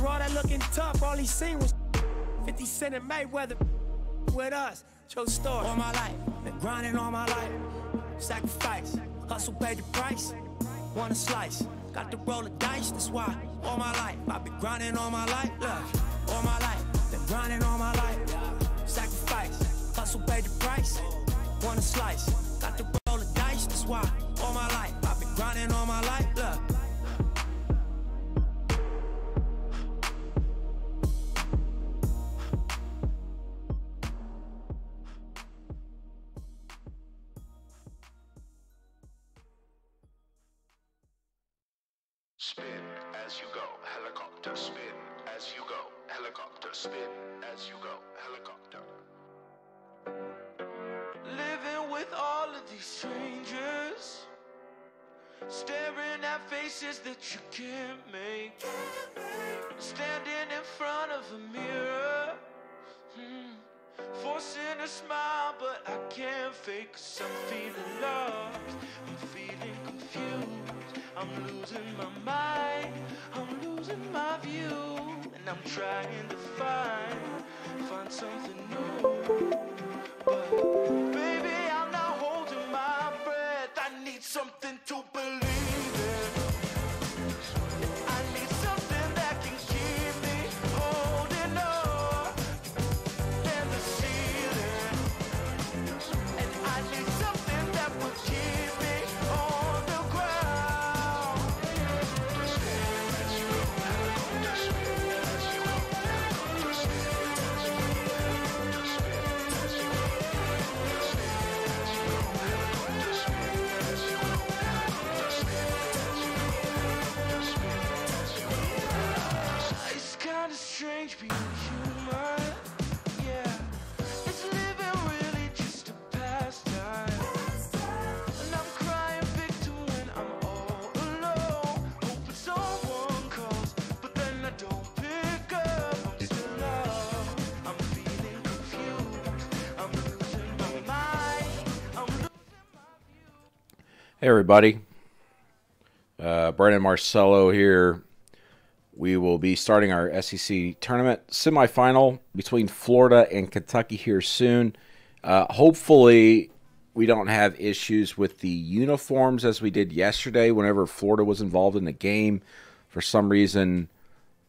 For all that looking tough, all he seen was 50 Cent and Mayweather with us. True story. All my life, been grinding all my life. Sacrifice, hustle paid the price. Want a slice, got to roll the dice. That's why all my life, I've been grinding all my life. Look, all my life, been grinding all my life. Sacrifice, hustle paid the price. Want a slice, got to roll the dice. That's why all my life, I've been grinding all my life. Look. Spin as you go, helicopter. Spin as you go, helicopter. Spin as you go, helicopter. Living with all of these strangers, staring at faces that you can't make. Standing in front of a mirror, forcing a smile, but I can't fake. 'Cause I'm feeling lost, I'm feeling confused, I'm losing my mind, I'm losing my view, and I'm trying to find something new. But baby, I'm not holding my breath. I need something to believe in. I need something that can keep me holding on than the ceiling. And I need something that will keep me on the ground. It's kinda strange being human, yeah. It's living really just a pastime. And I'm crying victim when I'm all alone, hoping someone calls, but then I don't pick up. I'm still lost, I'm feeling confused, I'm losing my mind, I'm losing my view. Hey everybody, Brandon Marcello here. We will be starting our SEC tournament semifinal between Florida and Kentucky here soon. Hopefully we don't have issues with the uniforms as we did yesterday whenever Florida was involved in the game. For some reason,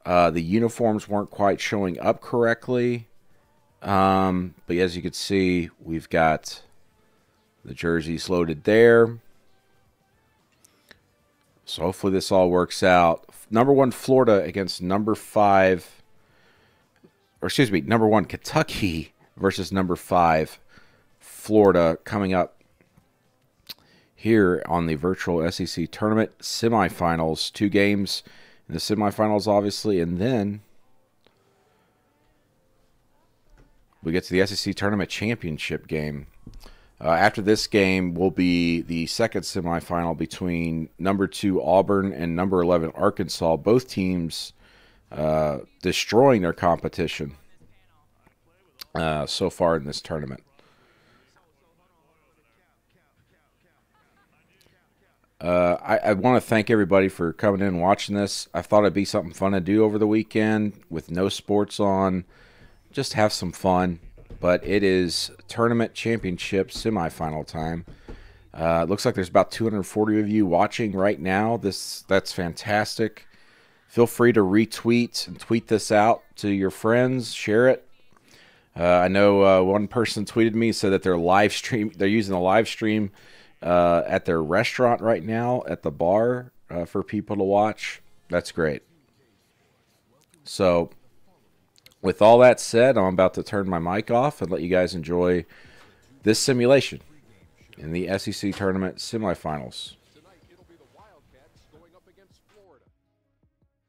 the uniforms weren't quite showing up correctly. But as you can see, we've got the jerseys loaded there. So hopefully this all works out. Number 1 Florida against number 5, or excuse me, number 1 Kentucky versus number 5 Florida coming up here on the virtual SEC tournament semifinals. 2 games in the semifinals, obviously, and then we get to the SEC tournament championship game. After this game will be the second semifinal between number 2 Auburn and number 11 Arkansas. Both teams destroying their competition so far in this tournament. I want to thank everybody for coming in and watching this. I thought it'd be something fun to do over the weekend with no sports on. Just have some fun. But it is tournament championship semifinal time. It looks like there's about 240 of you watching right now. That's fantastic. Feel free to retweet and tweet this out to your friends. Share it. I know one person tweeted me, said that they're using the live stream at their restaurant right now at the bar for people to watch. That's great. So with all that said, I'm about to turn my mic off and let you guys enjoy this simulation in the SEC tournament semifinals. Tonight, it'll be the Wildcats going up against Florida.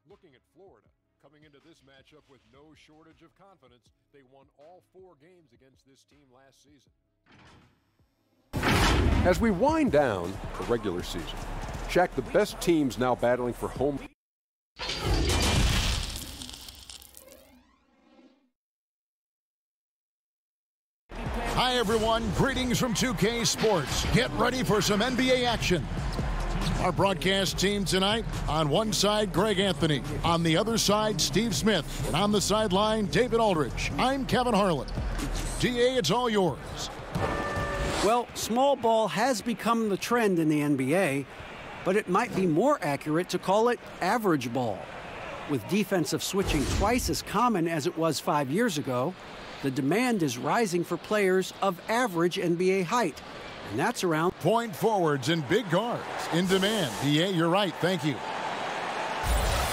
Looking at Florida, coming into this matchup with no shortage of confidence, they won all 4 games against this team last season. As we wind down the regular season, Shaq, the best teams now battling for home. Hi everyone, greetings from 2K Sports. Get ready for some NBA action. Our broadcast team tonight, on one side, Greg Anthony. On the other side, Steve Smith. And on the sideline, David Aldridge. I'm Kevin Harlan. DA, it's all yours. Well, small ball has become the trend in the NBA, but it might be more accurate to call it average ball. With defensive switching twice as common as it was 5 years ago, the demand is rising for players of average NBA height. And that's around point forwards and big guards in demand. DA, you're right. Thank you.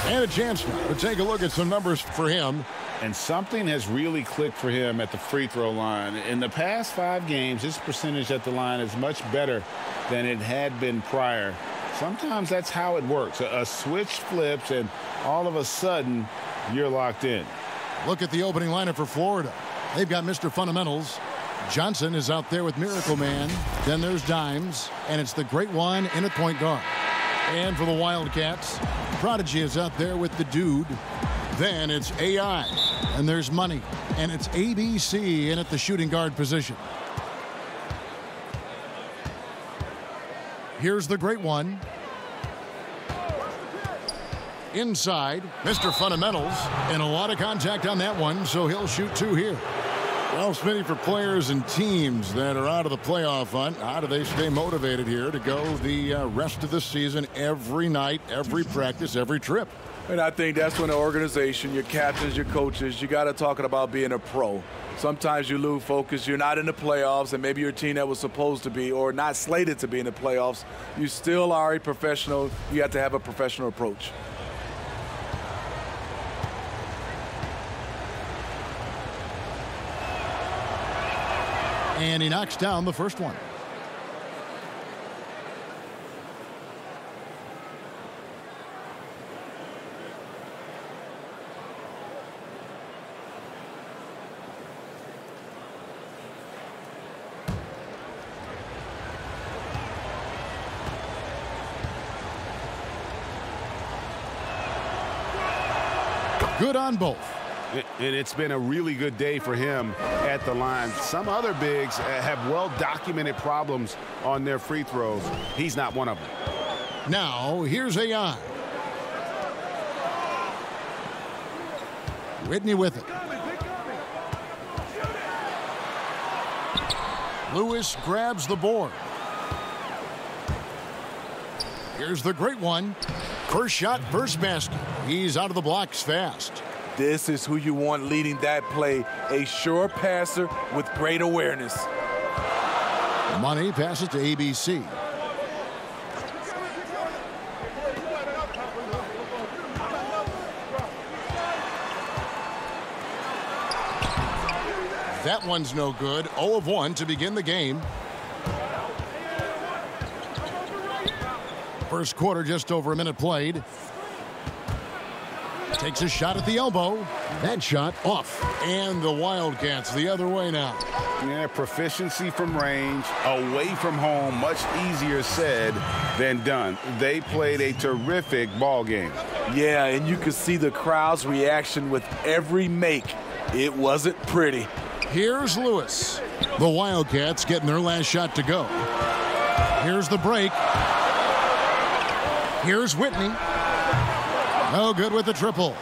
And a chance to take a look at some numbers for him. And something has really clicked for him at the free throw line. In the past 5 games, his percentage at the line is much better than it had been prior. Sometimes that's how it works. A switch flips, and all of a sudden, you're locked in. Look at the opening lineup for Florida. They've got Mr. Fundamentals. Johnson is out there with Miracle Man. Then there's Dimes, and it's the Great One in at point guard. And for the Wildcats, Prodigy is out there with the Dude. Then it's AI, and there's Money, and it's ABC in at the shooting guard position. Here's the Great One. Inside, Mr. Fundamentals, and a lot of contact on that one, so he'll shoot 2 here. Well, Smitty, for players and teams that are out of the playoff hunt, how do they stay motivated here to go the rest of the season every night, every practice, every trip? And I think that's when the organization, your captains, your coaches, you got to talk about being a pro. Sometimes you lose focus. You're not in the playoffs, and maybe your team that was supposed to be or not slated to be in the playoffs. You still are a professional. You have to have a professional approach. And he knocks down the first one. Good on both. And it's been a really good day for him at the line. Some other bigs have well-documented problems on their free throws. He's not one of them. Now, here's AI. Whitney with it. Lewis grabs the board. Here's the Great One. First shot, first basket. He's out of the blocks fast. This is who you want leading that play, a sure passer with great awareness. Money passes to ABC. That one's no good. 0 of 1 to begin the game. First quarter, just over a minute played. Takes a shot at the elbow. That shot off. And the Wildcats the other way now. Yeah, proficiency from range, away from home, much easier said than done. They played a terrific ball game. Yeah, and you could see the crowd's reaction with every make. It wasn't pretty. Here's Lewis. The Wildcats getting their last shot to go. Here's the break. Here's Whitney. No good with the triple.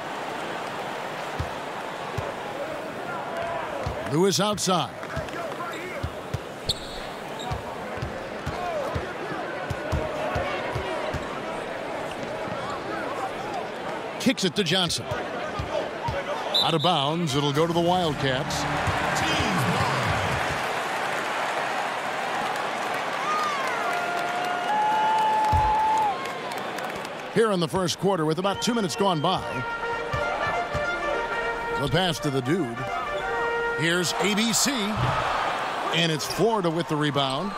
Lewis outside. Kicks it to Johnson. Out of bounds, it'll go to the Wildcats. Here in the first quarter with about 2 minutes gone by. The pass to the Dude. Here's ABC. And it's Florida with the rebound.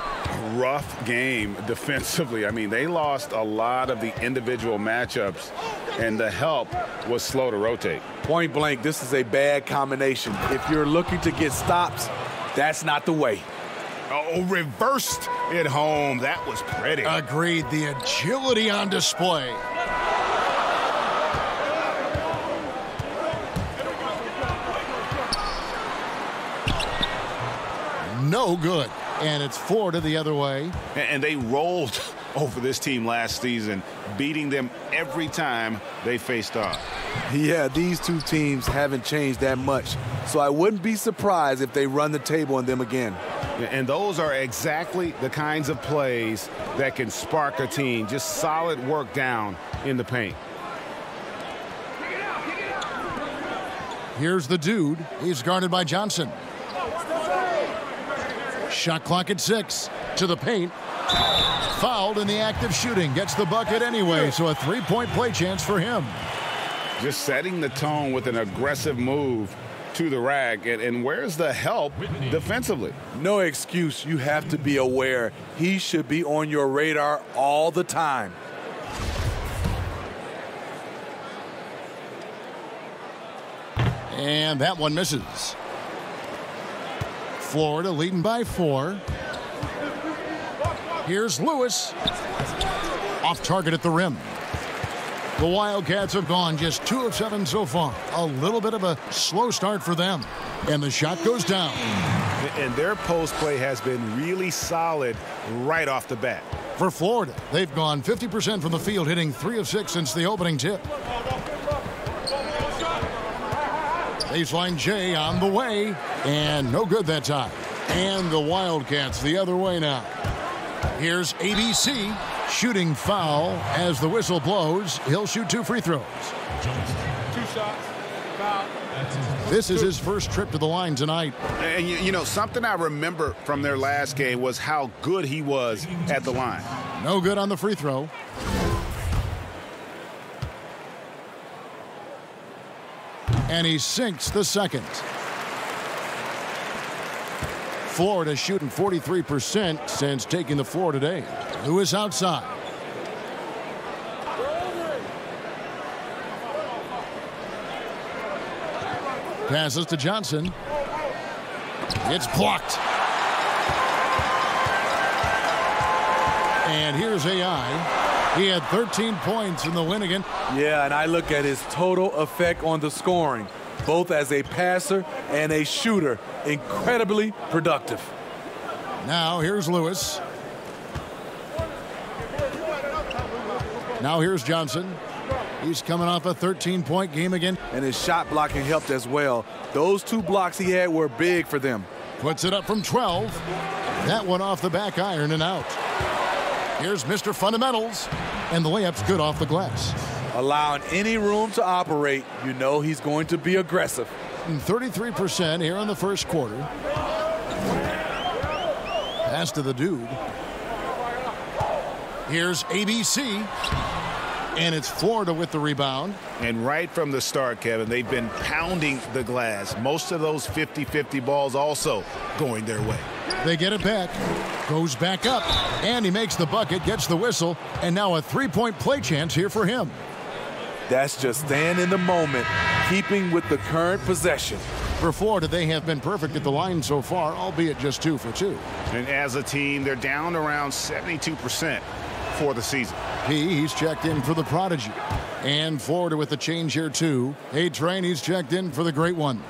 Rough game defensively. I mean, they lost a lot of the individual matchups, and the help was slow to rotate. Point blank, this is a bad combination. If you're looking to get stops, that's not the way. Oh, reversed it home. That was pretty. Agreed. The agility on display. No good. And it's Florida the other way. And they rolled over this team last season, beating them every time they faced off. Yeah, these two teams haven't changed that much, so I wouldn't be surprised if they run the table on them again. And those are exactly the kinds of plays that can spark a team. Just solid work down in the paint. Here's the dude. He's guarded by Johnson. Shot clock at 6. To the paint. Fouled in the act of shooting. Gets the bucket anyway, so a three-point play chance for him. Just setting the tone with an aggressive move to the rack. And where's the help defensively? No excuse. You have to be aware. He should be on your radar all the time. And that one misses. Florida leading by 4. Here's Lewis. Off target at the rim. The Wildcats have gone just 2 of 7 so far. A little bit of a slow start for them. And the shot goes down. And their post play has been really solid right off the bat. For Florida, they've gone 50% from the field, hitting 3 of 6 since the opening tip. Baseline J on the way. And no good that time. And the Wildcats the other way now. Here's ABC. Shooting foul as the whistle blows. He'll shoot 2 free throws. 2 shots, foul. This is his first trip to the line tonight. And you know, something I remember from their last game was how good he was at the line. No good on the free throw. And he sinks the second. Florida shooting 43% since taking the floor today. Lewis outside. Passes to Johnson. It's blocked. And here's AI. He had 13 points in the win again. Yeah, and I look at his total effect on the scoring, both as a passer and a shooter. Incredibly productive. Now here's Lewis. Now here's Johnson. He's coming off a 13-point game again. And his shot blocking helped as well. Those 2 blocks he had were big for them. Puts it up from 12. That one off the back iron and out. Here's Mr. Fundamentals. And the layup's good off the glass. Allowing any room to operate, you know he's going to be aggressive. 33% here in the first quarter. Pass to the dude. Here's ABC. And it's Florida with the rebound. And right from the start, Kevin, they've been pounding the glass. Most of those 50-50 balls also going their way. They get it back. Goes back up. And he makes the bucket, gets the whistle. And now a 3-point play chance here for him. That's just staying in the moment, keeping with the current possession. For Florida, they have been perfect at the line so far, albeit just 2 for 2. And as a team, they're down around 72% for the season. He's checked in for the prodigy. And Florida with the change here, too. A-Train, he's checked in for the great one.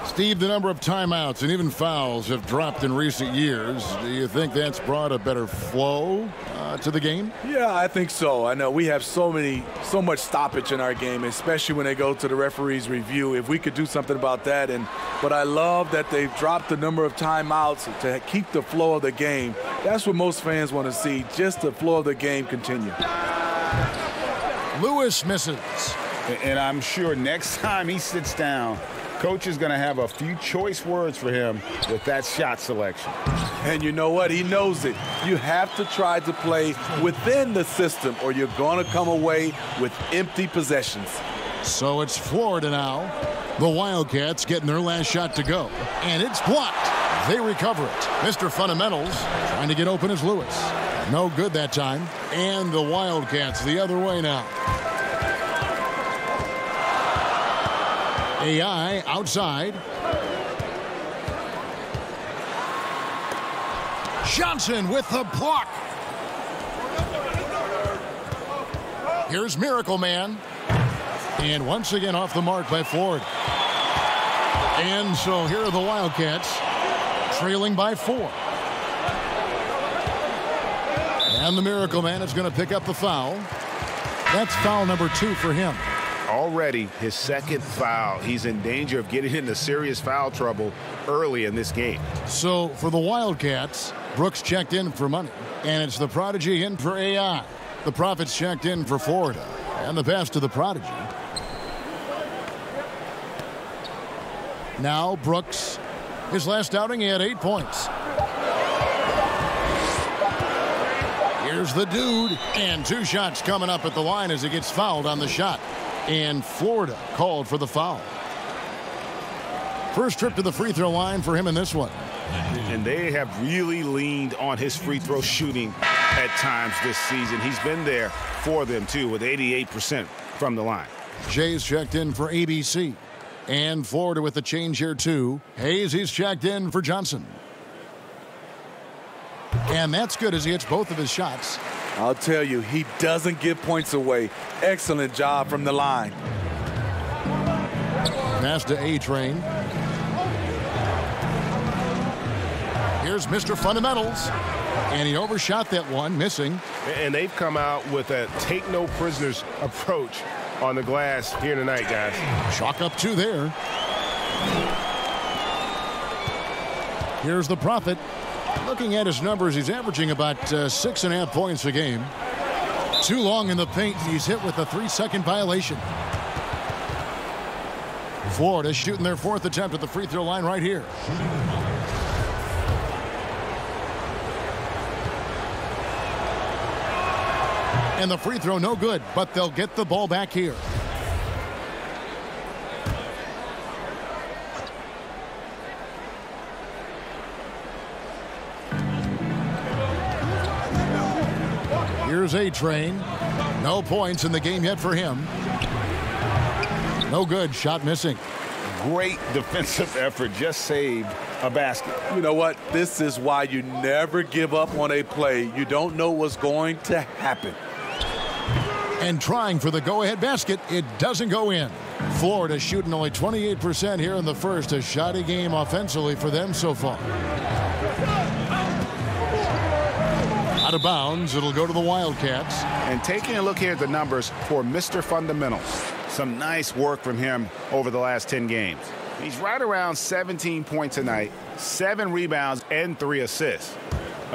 Steve, the number of timeouts and even fouls have dropped in recent years. Do you think that's brought a better flow to the game? Yeah, I think so. I know we have so much stoppage in our game, especially when they go to the referee's review. If we could do something about that. But I love that they've dropped the number of timeouts to keep the flow of the game. That's what most fans want to see, just the flow of the game continue. Lewis misses. And I'm sure next time he sits down, Coach is going to have a few choice words for him with that shot selection. And you know what? He knows it. You have to try to play within the system or you're going to come away with empty possessions. So it's Florida now. The Wildcats getting their last shot to go. And it's blocked. They recover it. Mr. Fundamentals trying to get open as Lewis. No good that time. And the Wildcats the other way now. AI outside. Johnson with the block. Here's Miracle Man. And once again off the mark by Florida. And so here are the Wildcats trailing by 4. And the Miracle Man is going to pick up the foul. That's foul number 2 for him. Already his second foul. He's in danger of getting into serious foul trouble early in this game. So for the Wildcats, Brooks checked in for money. And it's the Prodigy in for AI. The Prophets checked in for Florida. And the pass to the Prodigy. Now Brooks. His last outing, he had 8 points. Here's the dude. And 2 shots coming up at the line as he gets fouled on the shot. And Florida called for the foul. First trip to the free throw line for him in this one. And they have really leaned on his free throw shooting at times this season. He's been there for them, too, with 88% from the line. Jay's checked in for ABC. And Florida with the change here, too. Hayes, he's checked in for Johnson. And that's good as he hits both of his shots. I'll tell you, he doesn't give points away. Excellent job from the line. Pass to A-Train. Here's Mr. Fundamentals. And he overshot that one, missing. And they've come out with a take-no-prisoners approach on the glass here tonight, guys. Chalk up 2 there. Here's the Prophet. Looking at his numbers, he's averaging about 6.5 points a game. Too long in the paint, and he's hit with a 3-second violation. Florida shooting their 4th attempt at the free throw line right here. And the free throw no good, but they'll get the ball back here. Here's A-Train. No points in the game yet for him. No good. Shot missing. Great defensive effort. Just saved a basket. You know what? This is why you never give up on a play. You don't know what's going to happen. And trying for the go-ahead basket. It doesn't go in. Florida shooting only 28% here in the first. A shoddy game offensively for them so far. Out of bounds, it'll go to the Wildcats. And taking a look here at the numbers for Mr. Fundamentals. Some nice work from him over the last 10 games. He's right around 17 points a night, 7 rebounds, and 3 assists.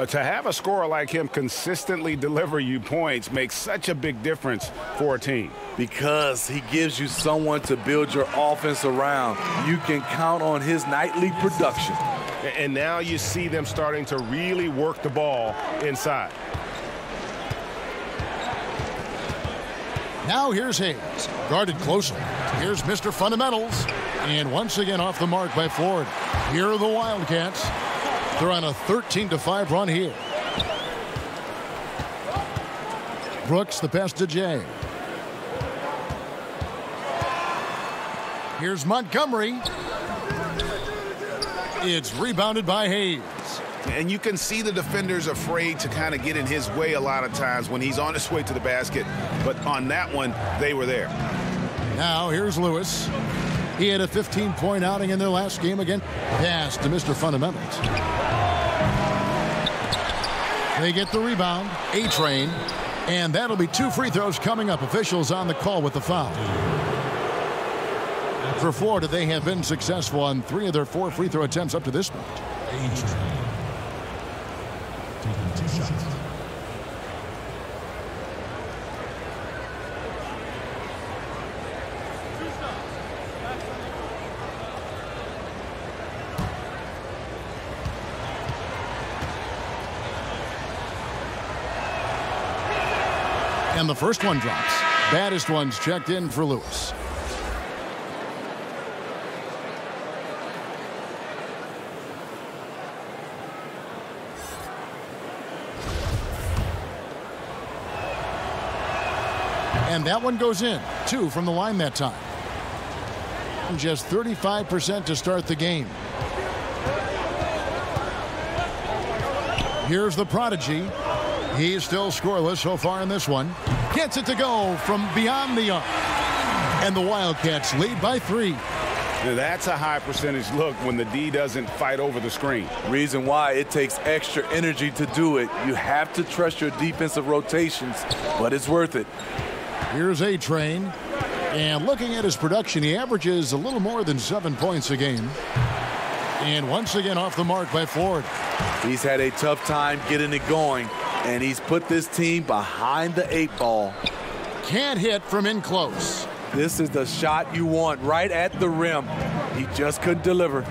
To have a scorer like him consistently deliver you points makes such a big difference for a team. Because he gives you someone to build your offense around. You can count on his nightly production. And now you see them starting to really work the ball inside. Now here's Hayes, guarded closely. Here's Mr. Fundamentals. And once again off the mark by Florida. Here are the Wildcats. They're on a 13-5 run here. Brooks, the pass to Jay. Here's Montgomery. It's rebounded by Hayes. And you can see the defenders afraid to kind of get in his way a lot of times when he's on his way to the basket. But on that one, they were there. Now here's Lewis. He had a 15-point outing in their last game again. Pass to Mr. Fundamentals. They get the rebound. A-Train. And that'll be 2 free throws coming up. Officials on the call with the foul. For Florida, they have been successful on 3 of their 4 free throw attempts up to this point. Taking 2 shots. And the first one drops. Baddest ones checked in for Lewis. And that one goes in. 2 from the line that time. Just 35% to start the game. Here's the Prodigy. He's still scoreless so far in this one. Gets it to go from beyond the arc. And the Wildcats lead by 3. That's a high percentage look when the D doesn't fight over the screen. Reason why it takes extra energy to do it. You have to trust your defensive rotations, but it's worth it. Here's A-Train. And looking at his production, he averages a little more than 7 points a game. And once again off the mark by Florida. He's had a tough time getting it going, and he's put this team behind the 8 ball. Can't hit from in close. This is the shot you want right at the rim. He just couldn't deliver.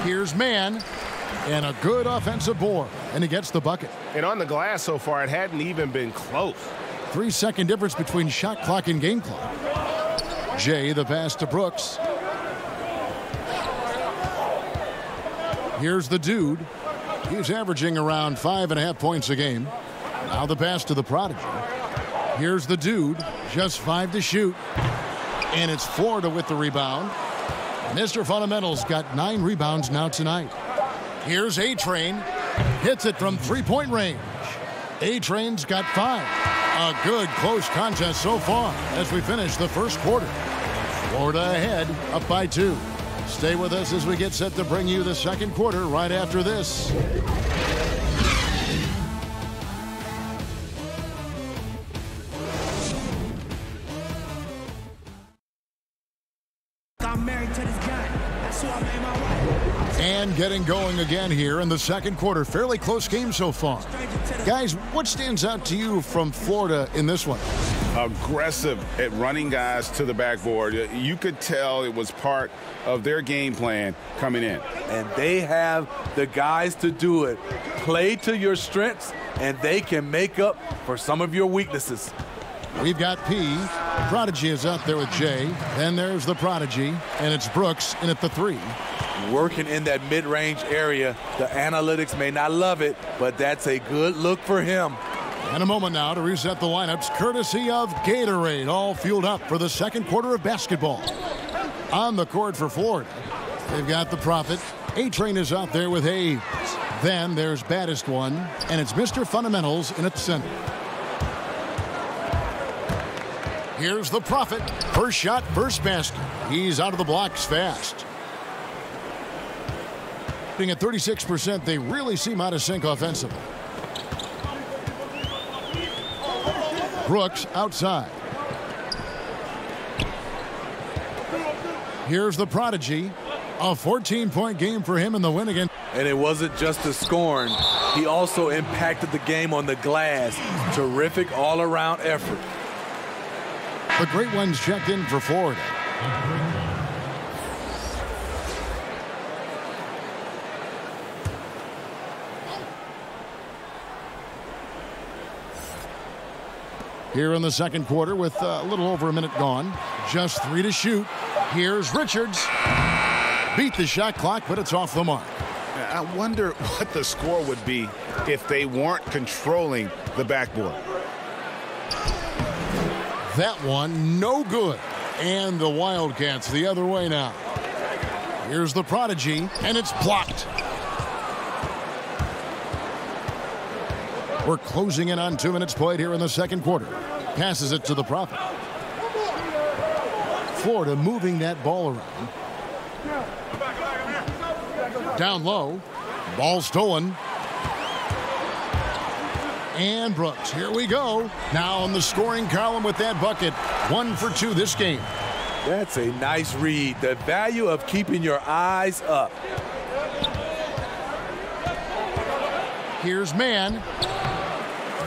Here's Mann, and a good offensive board, and he gets the bucket. And on the glass so far, it hadn't even been close. 3-second difference between shot clock and game clock. Jay, the pass to Brooks. Here's the dude. He's averaging around 5.5 points a game. Now the pass to the prodigy. Here's the dude, just 5 to shoot. And it's Florida with the rebound. Mr. Fundamental's got 9 rebounds now tonight. Here's A-Train. Hits it from 3-point range. A-Train's got 5. A good close contest so far as we finish the first quarter. Florida ahead, up by 2. Stay with us as we get set to bring you the second quarter right after this. I'm married to this guy. That's who I made my wife. And getting going again here in the second quarter. Fairly close game so far. Guys, what stands out to you from Florida in this one? Aggressive at running guys to the backboard. You could tell it was part of their game plan coming in. And they have the guys to do it. Play to your strengths, and they can make up for some of your weaknesses. We've got P. Prodigy is out there with Jay. Then there's the Prodigy, and it's Brooks in at the 3. Working in that mid-range area. The analytics may not love it, but that's a good look for him. And a moment now to reset the lineups, courtesy of Gatorade, all fueled up for the second quarter of basketball. On the court for Florida, they've got the Prophet. A-Train is out there with Hayes. Then there's Baddest One, and it's Mr. Fundamentals in at center. Here's the Prophet. First shot, first basket. He's out of the blocks fast. At 36%, they really seem out of sync offensively. Brooks outside. Here's the Prodigy. A 14-point game for him in the win again. And it wasn't just the scoring. He also impacted the game on the glass. Terrific all-around effort. The great ones checked in for Florida. Here in the second quarter with a little over a minute gone. Just 3 to shoot. Here's Richards. Beat the shot clock, but it's off the mark. I wonder what the score would be if they weren't controlling the backboard. That one, no good. And the Wildcats the other way now. Here's the Prodigy, and it's blocked. We're closing in on 2 minutes played here in the second quarter. Passes it to the Prophet. Florida moving that ball around. Down low. Ball stolen. And Brooks, here we go. Now on the scoring column with that bucket. 1 for 2 this game. That's a nice read. The value of keeping your eyes up. Here's Mann.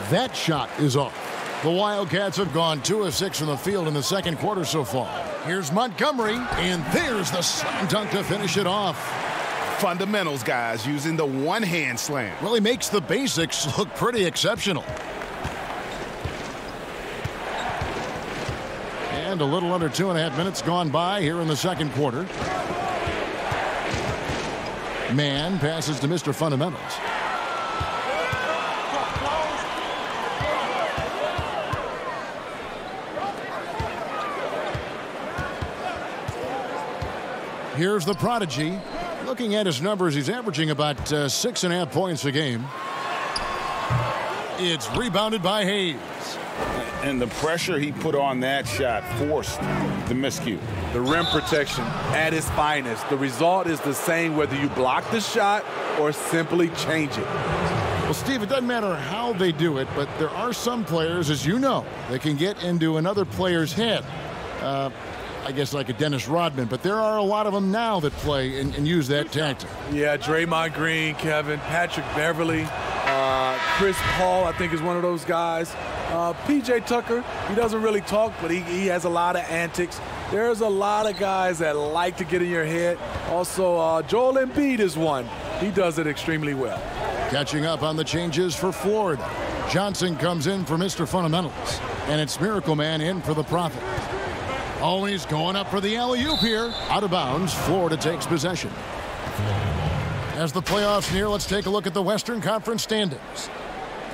That shot is off. The Wildcats have gone 2 of 6 from the field in the second quarter so far. Here's Montgomery, and there's the slam dunk to finish it off. Fundamentals, guys, using the one-hand slam. Well, he makes the basics look pretty exceptional. And a little under 2.5 minutes gone by here in the second quarter. Mann passes to Mr. Fundamentals. Here's the Prodigy. Looking at his numbers, he's averaging about 6.5 points a game. It's rebounded by Hayes. And the pressure he put on that shot forced the miscue. The rim protection at its finest. The result is the same whether you block the shot or simply change it. Well, Steve, it doesn't matter how they do it, but there are some players, as you know, that can get into another player's head. I guess like a Dennis Rodman, but there are a lot of them now that play and use that tactic. Yeah, Draymond Green, Kevin, Patrick Beverly, Chris Paul, I think is one of those guys. P.J. Tucker, he doesn't really talk, but he has a lot of antics. There's a lot of guys that like to get in your head. Also, Joel Embiid is one. He does it extremely well. Catching up on the changes for Florida. Johnson comes in for Mr. Fundamentals, and it's Miracle Man in for the Prophet. Oh, he's going up for the alley-oop here. Out of bounds, Florida takes possession. As the playoffs near, let's take a look at the Western Conference standings.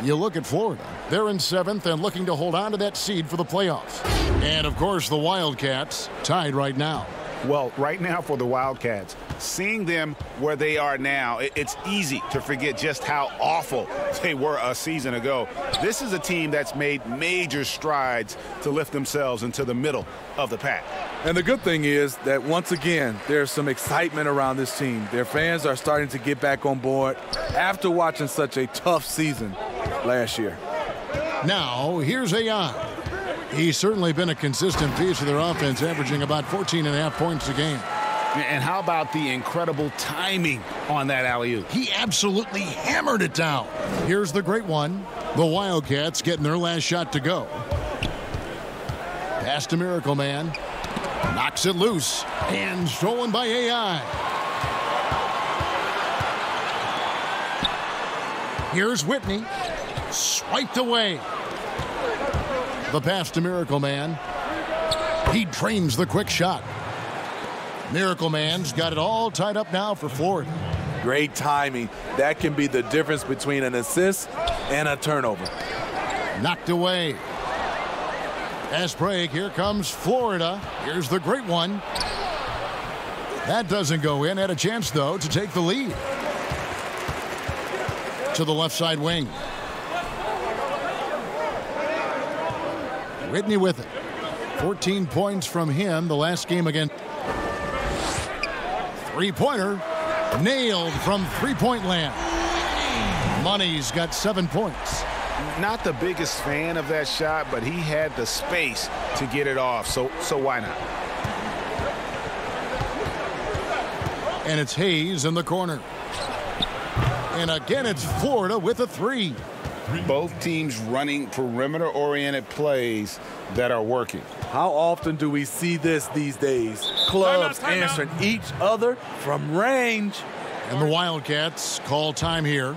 You look at Florida. They're in 7th and looking to hold on to that seed for the playoffs. And, of course, the Wildcats tied right now. Well, right now for the Wildcats, seeing them where they are now, it's easy to forget just how awful they were a season ago. This is a team that's made major strides to lift themselves into the middle of the pack. And the good thing is that, once again, there's some excitement around this team. Their fans are starting to get back on board after watching such a tough season last year. Now, here's AI. He's certainly been a consistent piece of their offense, averaging about 14.5 points a game. And how about the incredible timing on that alley-oop? He absolutely hammered it down. Here's the great one. The Wildcats getting their last shot to go. Pass to Miracle Man. Knocks it loose. And stolen by AI. Here's Whitney. Swiped away. The pass to Miracle Man. He drains the quick shot. Miracle Man's got it all tied up now for Florida. Great timing. That can be the difference between an assist and a turnover. Knocked away. Fast break. Here comes Florida. Here's the great one. That doesn't go in. Had a chance, though, to take the lead. To the left side wing. Whitney with it. 14 points from him the last game again. Three-pointer. Nailed from three-point land. Money's got 7 points. Not the biggest fan of that shot, but he had the space to get it off, so why not? And it's Hayes in the corner. And again, it's Florida with a three. Both teams running perimeter-oriented plays that are working. How often do we see this these days? Clubs answering each other from range. And the Wildcats call time here.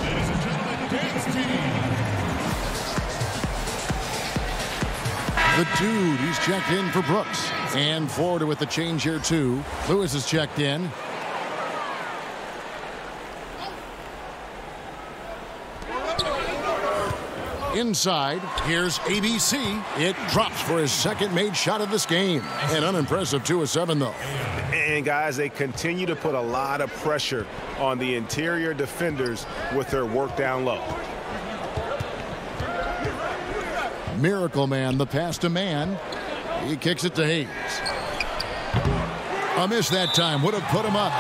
Ladies and gentlemen, dance team. The dude, he's checked in for Brooks. And Florida with the change here, too. Lewis is checked in. Inside, here's ABC. It drops for his second made shot of this game. An unimpressive 2 of 7, though. And, guys, they continue to put a lot of pressure on the interior defenders with their work down low. Miracle Man, the pass to Man. He kicks it to Hayes. A miss that time. Would have put him up.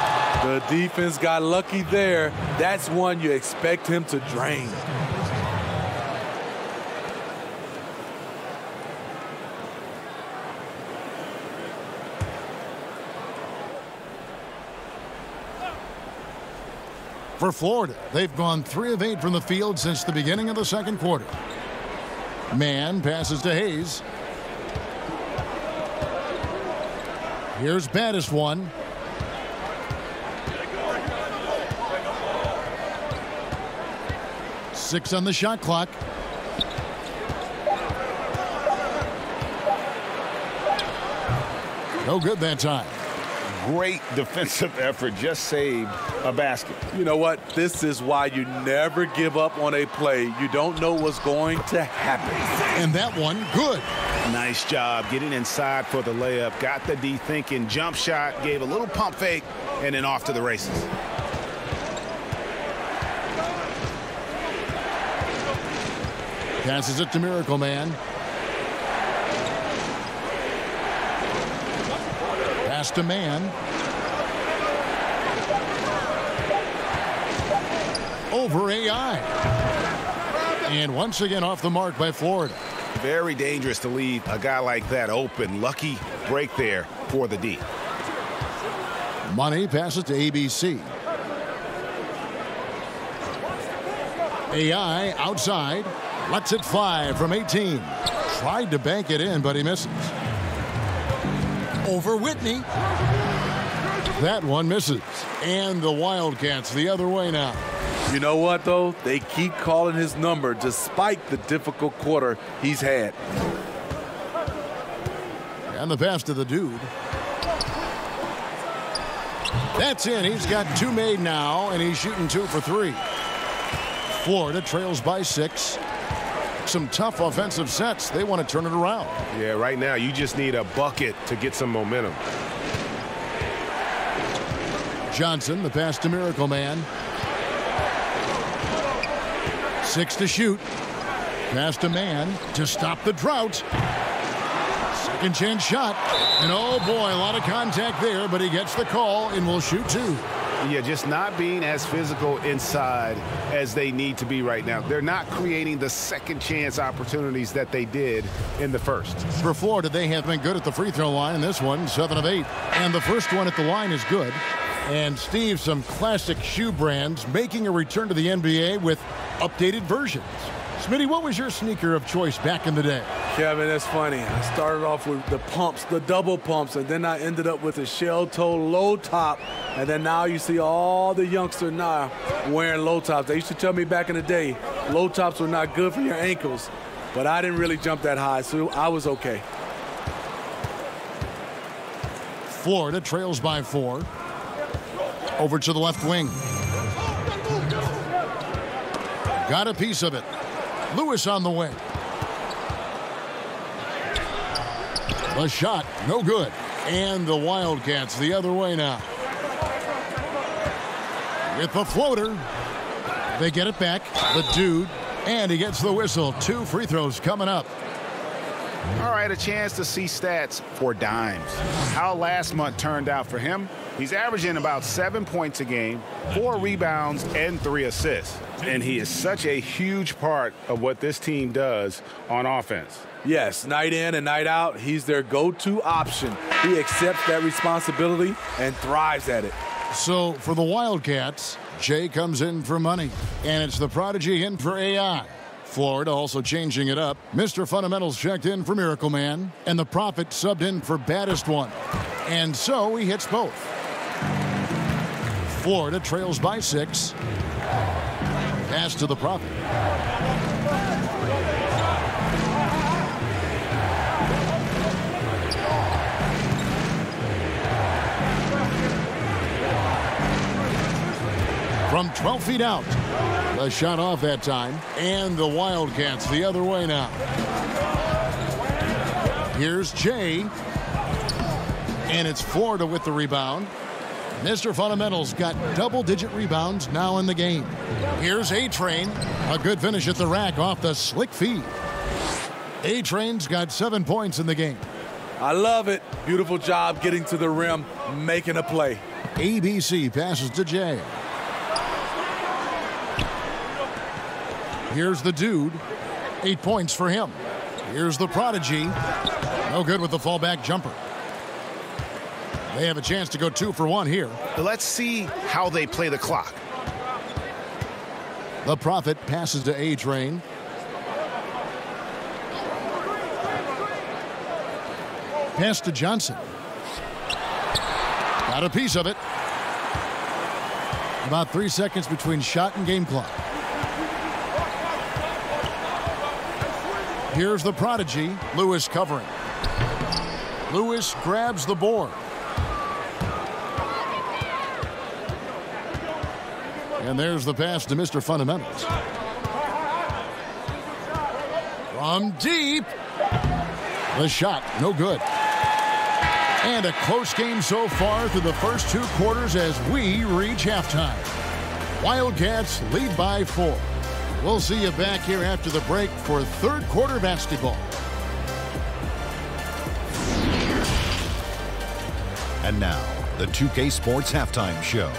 The defense got lucky there. That's one you expect him to drain. For Florida, they've gone 3 of 8 from the field since the beginning of the second quarter. Man passes to Hayes. Here's baddest one. Six on the shot clock. No good that time. Great defensive effort, just saved a basket. You know what? This is why you never give up on a play. You don't know what's going to happen. And that one, good. Nice job getting inside for the layup. Got the D thinking, jump shot, gave a little pump fake, and then off to the races. Passes it to Miracle Man. Pass to Man. Over AI. And once again off the mark by Florida. Very dangerous to leave a guy like that open. Lucky break there for the D. Money passes to ABC. AI outside. Lets it fly from 18. Tried to bank it in, but he misses. Over Whitney. That one misses. And the Wildcats the other way now. You know what, though? They keep calling his number despite the difficult quarter he's had. And the pass to the dude. That's in. He's got 2 made now, and he's shooting 2 for 3. Florida trails by 6. Some tough offensive sets. They want to turn it around. Yeah, right now you just need a bucket to get some momentum. Johnson, the pass to Miracle Man. 6 to shoot. Pass to Man to stop the drought. Second chance shot. And oh boy, a lot of contact there, but he gets the call and will shoot 2. Yeah, just not being as physical inside as they need to be right now. They're not creating the second chance opportunities that they did in the first. For Florida, they have been good at the free throw line. This one, 7 of 8. And the first one at the line is good. And Steve, some classic shoe brands making a return to the NBA with updated versions. Smitty, what was your sneaker of choice back in the day? Kevin, that's funny. I started off with the pumps, the double pumps, and then I ended up with a shell toe low top. And then now you see all the youngsters now wearing low tops. They used to tell me back in the day, low tops were not good for your ankles. But I didn't really jump that high, so I was okay. Florida trails by 4. Over to the left wing. Got a piece of it. Lewis on the wing. The shot, no good. And the Wildcats the other way now. With the floater. They get it back. The dude. And he gets the whistle. 2 free throws coming up. All right, a chance to see stats for Dimes. How last month turned out for him. He's averaging about 7 points a game, 4 rebounds, and 3 assists. And he is such a huge part of what this team does on offense. Yes, night in and night out, he's their go-to option. He accepts that responsibility and thrives at it. So for the Wildcats, Jay comes in for money. And it's the prodigy in for AI. Florida also changing it up. Mr. Fundamentals checked in for Miracle Man. And the Prophet subbed in for Baddest One. And so he hits both. Florida trails by 6. Pass to the Prophet. From 12 feet out. The shot off that time. And the Wildcats the other way now. Here's Jay. And it's Florida with the rebound. Mr. Fundamentals got double-digit rebounds now in the game. Here's A-Train. A good finish at the rack off the slick feed. A-Train's got 7 points in the game. I love it. Beautiful job getting to the rim, making a play. ABC passes to Jay. Here's the dude. 8 points for him. Here's the prodigy. No good with the fallback jumper. They have a chance to go 2 for 1 here. Let's see how they play the clock. The Prophet passes to A-Train. Pass to Johnson. Got a piece of it. About 3 seconds between shot and game clock. Here's the prodigy, Lewis covering. Lewis grabs the board. And there's the pass to Mr. Fundamentals. From deep. The shot, no good. And a close game so far through the first 2 quarters as we reach halftime. Wildcats lead by 4. We'll see you back here after the break for third quarter basketball. And now, the 2K Sports Halftime Show.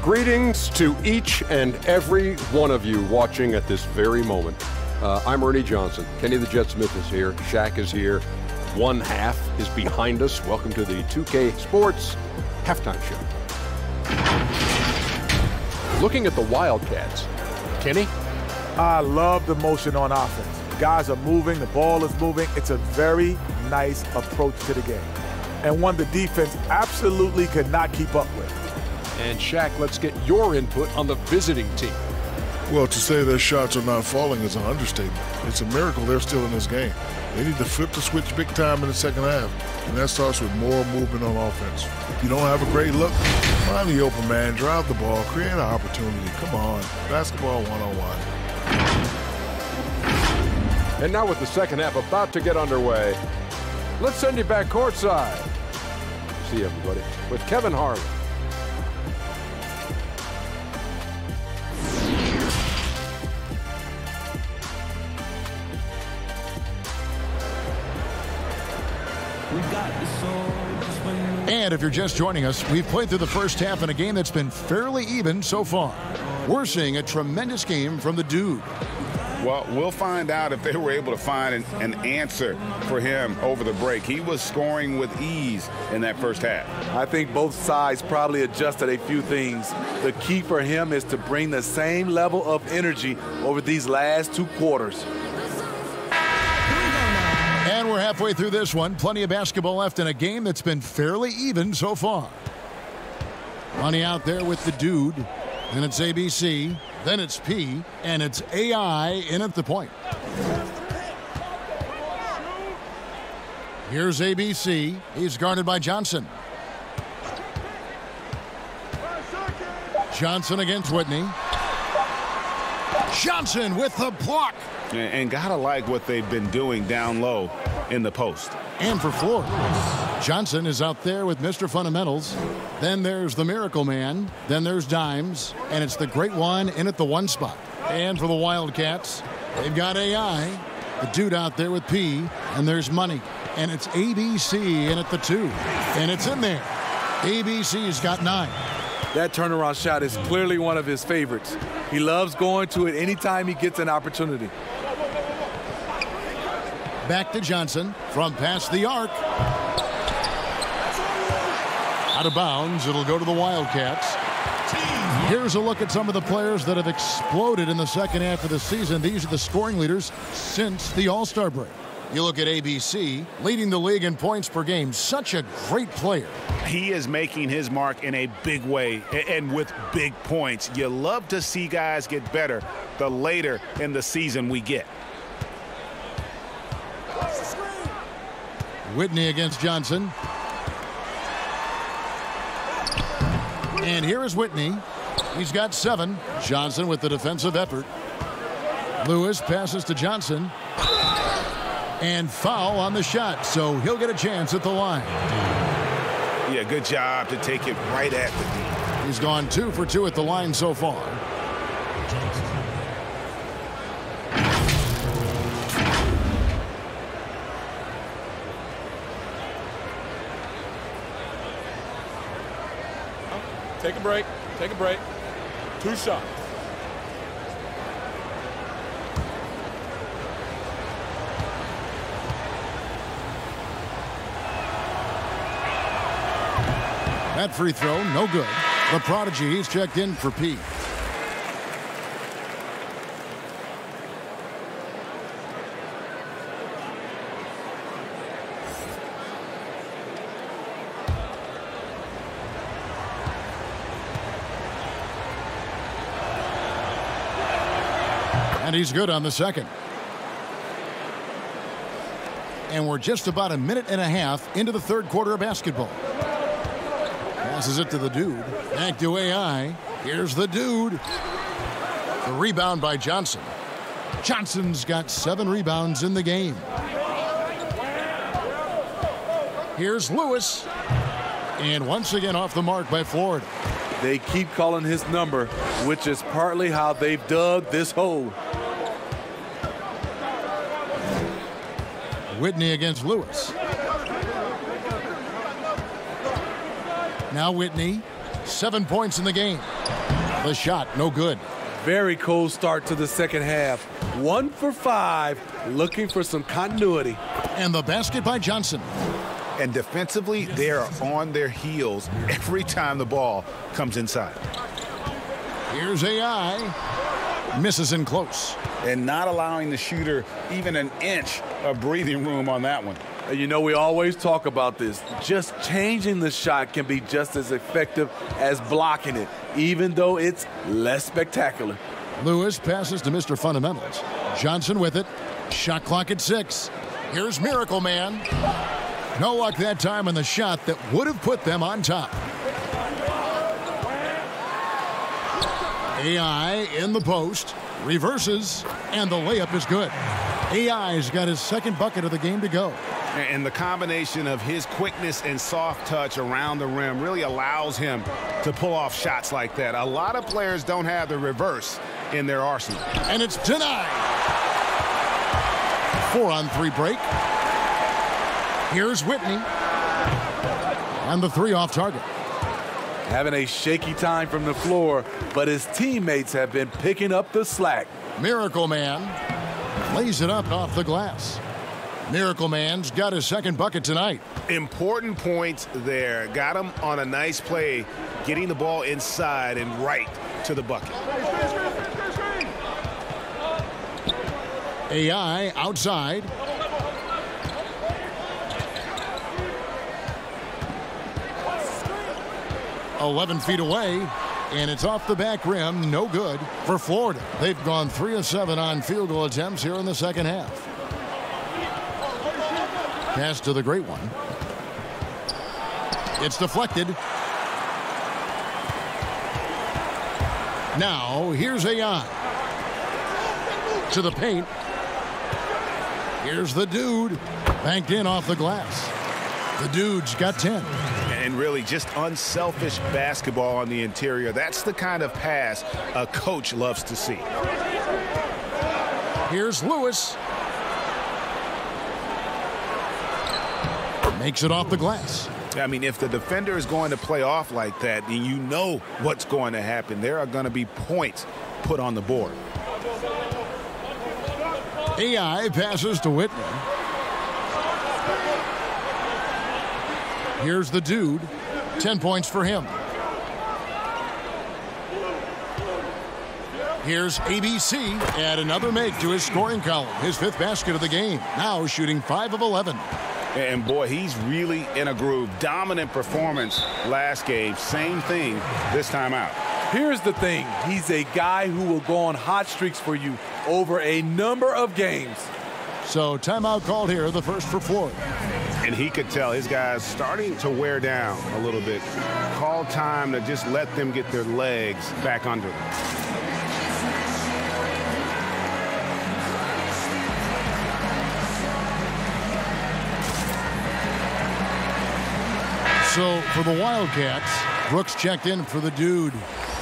Greetings to each and every one of you watching at this very moment. I'm Ernie Johnson. Kenny the Jet Smith is here. Shaq is here. One half is behind us. Welcome to the 2K Sports Halftime Show. Looking at the Wildcats. Kenny? I love the motion on offense. Guys are moving. The ball is moving. It's a very nice approach to the game, and one the defense absolutely could not keep up with. And Shaq, let's get your input on the visiting team. Well, to say their shots are not falling is an understatement. It's a miracle they're still in this game. They need to flip the switch big time in the second half, and that starts with more movement on offense. If you don't have a great look, find the open man, drive the ball, create an opportunity. Come on, basketball one-on-one. And now with the second half about to get underway, let's send you back courtside. See everybody with Kevin Harlan. And if you're just joining us, we've played through the first half in a game that's been fairly even so far. We're seeing a tremendous game from the dude. Well, we'll find out if they were able to find an answer for him over the break. He was scoring with ease in that first half. I think both sides probably adjusted a few things. The key for him is to bring the same level of energy over these last two quarters. And we're halfway through this one. Plenty of basketball left in a game that's been fairly even so far. Money out there with the dude. Then it's ABC. Then it's P. And it's AI in at the point. Here's ABC. He's guarded by Johnson. Johnson against Whitney. Johnson with the block. And gotta like what they've been doing down low in the post. And for Florida, Johnson is out there with Mr. Fundamentals. Then there's the Miracle Man. Then there's Dimes. And it's the Great One in at the one spot. And for the Wildcats, they've got AI. The dude out there with P. And there's Money. And it's ABC in at the 2. And it's in there. ABC's got 9. That turnaround shot is clearly one of his favorites. He loves going to it anytime he gets an opportunity. Back to Johnson from past the arc. Out of bounds. It'll go to the Wildcats. Here's a look at some of the players that have exploded in the second half of the season. These are the scoring leaders since the All-Star break. You look at ABC, leading the league in points per game. Such a great player. He is making his mark in a big way and with big points. You love to see guys get better the later in the season we get. Whitney against Johnson. And here is Whitney. He's got 7. Johnson with the defensive effort. Lewis passes to Johnson. And foul on the shot, so he'll get a chance at the line. Yeah, good job to take it right at the D. He's gone 2 for 2 at the line so far. Take a break. Take a break. 2 shots. That free throw, no good. The prodigy, he's checked in for P. And he's good on the second. And we're just about a minute and a half into the third quarter of basketball. Passes it to the dude. Back to AI. Here's the dude. The rebound by Johnson. Johnson's got 7 rebounds in the game. Here's Lewis. And once again off the mark by Florida. They keep calling his number, which is partly how they've dug this hole. Whitney against Lewis. Now Whitney, 7 points in the game. The shot, no good. Very cold start to the second half. 1 for 5, looking for some continuity. And the basket by Johnson. And defensively, they are on their heels every time the ball comes inside. Here's AI. Misses in close. And not allowing the shooter even an inch of breathing room on that one. You know, we always talk about this. Just changing the shot can be just as effective as blocking it, even though it's less spectacular. Lewis passes to Mr. Fundamentals. Johnson with it. Shot clock at 6. Here's Miracle Man. No luck that time on the shot that would have put them on top. AI in the post. Reverses. And the layup is good. AI's got his second bucket of the game to go. And the combination of his quickness and soft touch around the rim really allows him to pull off shots like that. A lot of players don't have the reverse in their arsenal. And it's denied. 4-on-3 break. Here's Whitney. And the 3 off target. Having a shaky time from the floor, but his teammates have been picking up the slack. Miracle Man lays it up off the glass. Miracle Man's got his second bucket tonight. Important points there. Got him on a nice play, getting the ball inside and right to the bucket. AI outside. "11 feet away, and it's off the back rim. No good for Florida. They've gone 3 of 7 on field goal attempts here in the second half. Pass to the great one. It's deflected. Now, here's AI. To the paint. Here's the dude. Banked in off the glass. The dude's got 10. And really just unselfish basketball on the interior. That's the kind of pass a coach loves to see. Here's Lewis. Makes it off the glass. I mean, if the defender is going to play off like that, then you know what's going to happen. There are going to be points put on the board. AI passes to Whitney. Here's the dude. 10 points for him. Here's ABC. Add another make to his scoring column. His 5th basket of the game. Now shooting 5 of 11. And boy, he's really in a groove. Dominant performance last game. Same thing this time out. Here's the thing. He's a guy who will go on hot streaks for you over a number of games. So timeout called here, the first for Florida. And he could tell his guys starting to wear down a little bit. Call time to just let them get their legs back under them. So for the Wildcats, Brooks checked in for the dude.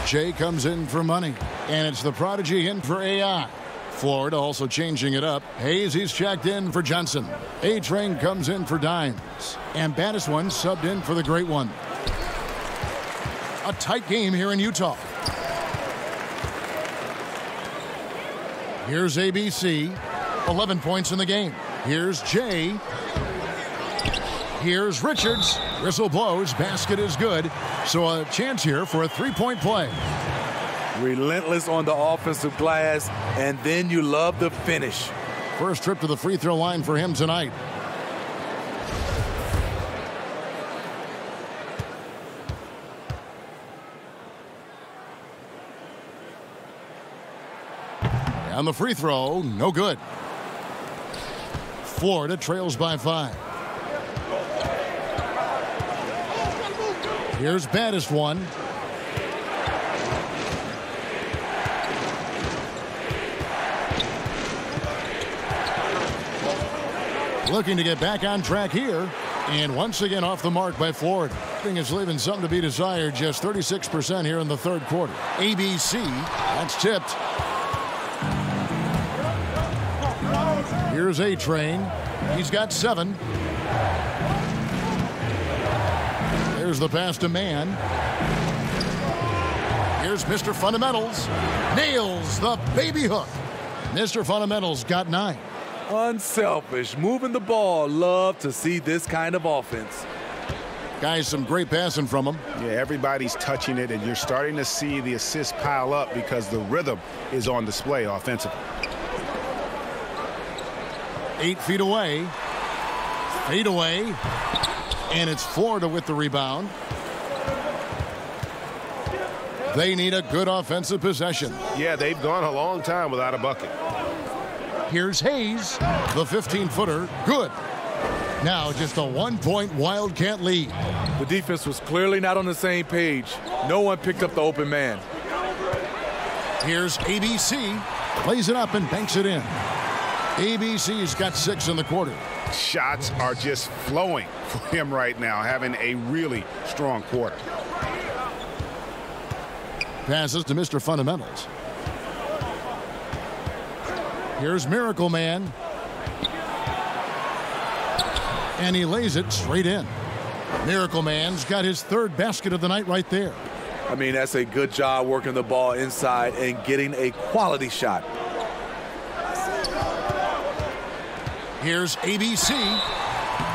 Jay comes in for money. And it's the prodigy in for AI. Florida also changing it up. Hayes, he's checked in for Johnson. A-Train comes in for Dimes. And Battis one subbed in for the great one. A tight game here in Utah. Here's ABC. 11 points in the game. Here's Jay. Here's Richards. Whistle blows. Basket is good. So a chance here for a 3-point play. Relentless on the offensive glass, and then you love the finish. First trip to the free throw line for him tonight. And the free throw, no good. Florida trails by 5. Here's Battis one. Looking to get back on track here. And once again off the mark by Florida. Thing is leaving something to be desired. Just 36% here in the third quarter. ABC, that's tipped. Here's A-Train. He's got 7. There's the pass to Man. Here's Mr. Fundamentals. Nails the baby hook. Mr. Fundamentals got 9. Unselfish, moving the ball. Love to see this kind of offense. Guys, some great passing from him. Yeah, everybody's touching it, and you're starting to see the assists pile up because the rhythm is on display offensively. 8 feet away. Fade away. And it's Florida with the rebound. They need a good offensive possession. Yeah, they've gone a long time without a bucket. Here's Hayes, the 15-footer, good. Now just a 1-point Wildcat lead. The defense was clearly not on the same page. No one picked up the open man. Here's ABC, plays it up and banks it in. ABC's got 6 in the quarter. Shots are just flowing for him right now, having a really strong quarter. Passes to Mr. Fundamentals. Here's Miracle Man. And he lays it straight in. Miracle Man's got his 3rd basket of the night right there. I mean, that's a good job working the ball inside and getting a quality shot. Here's ABC.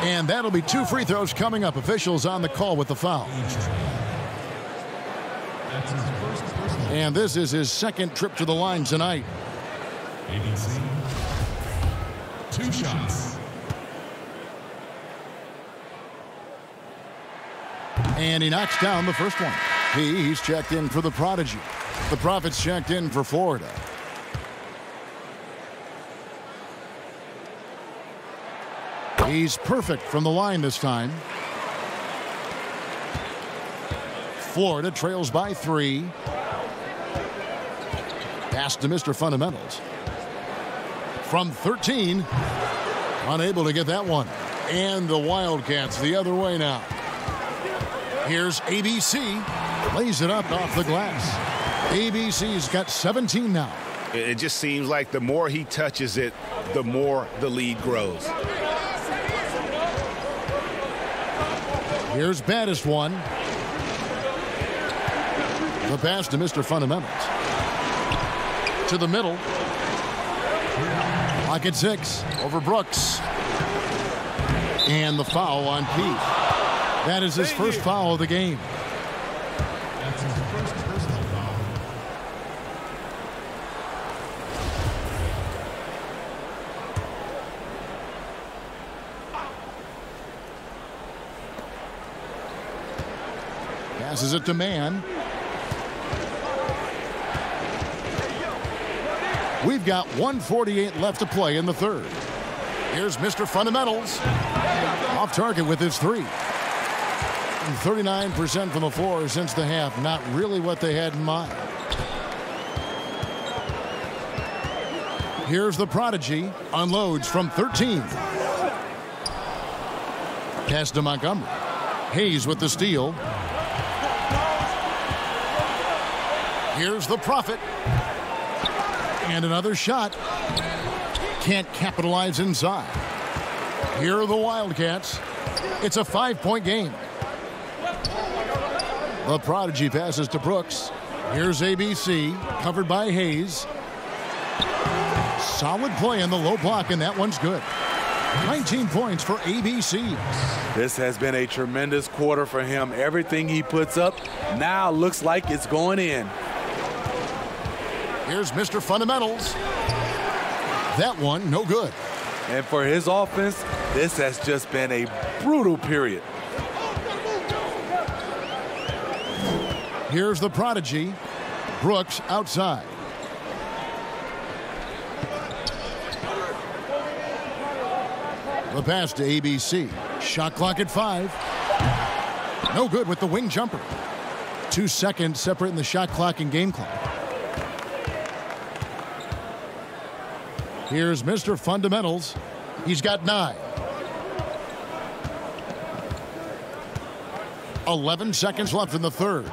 And that'll be 2 free throws coming up. Officials on the call with the foul. And this is his 2nd trip to the line tonight. ABC. 2 shots. And he knocks down the first one. He's checked in for the Prodigy. The Profits checked in for Florida. He's perfect from the line this time. Florida trails by 3. Pass to Mr. Fundamentals. From 13. Unable to get that one. And the Wildcats the other way now. Here's ABC. Lays it up off the glass. ABC's got 17 now. It just seems like the more he touches it, the more the lead grows. Here's baddest one. The pass to Mr. Fundamentals. To the middle. Lock at 6 over Brooks. And the foul on Keith. That is his first foul of the game. That's his first personal foul. Passes it to Man. We've got 1:48 left to play in the third. Here's Mr. Fundamentals. Off target with his 3. 39% from the floor since the half. Not really what they had in mind. Here's the Prodigy. Unloads from 13. Pass to Montgomery. Hayes with the steal. Here's the Prophet. And another shot. Can't capitalize inside. Here are the Wildcats. It's a 5-point game. The Prodigy passes to Brooks. Here's ABC, covered by Hayes. Solid play in the low block, and that one's good. 19 points for ABC. This has been a tremendous quarter for him. Everything he puts up now looks like it's going in. Here's Mr. Fundamentals. That one, no good. And for his offense, this has just been a brutal period. Here's the Prodigy. Brooks outside. The pass to ABC. Shot clock at 5. No good with the wing jumper. 2 seconds separating the shot clock and game clock. Here's Mr. Fundamentals. He's got 9. 11 seconds left in the third.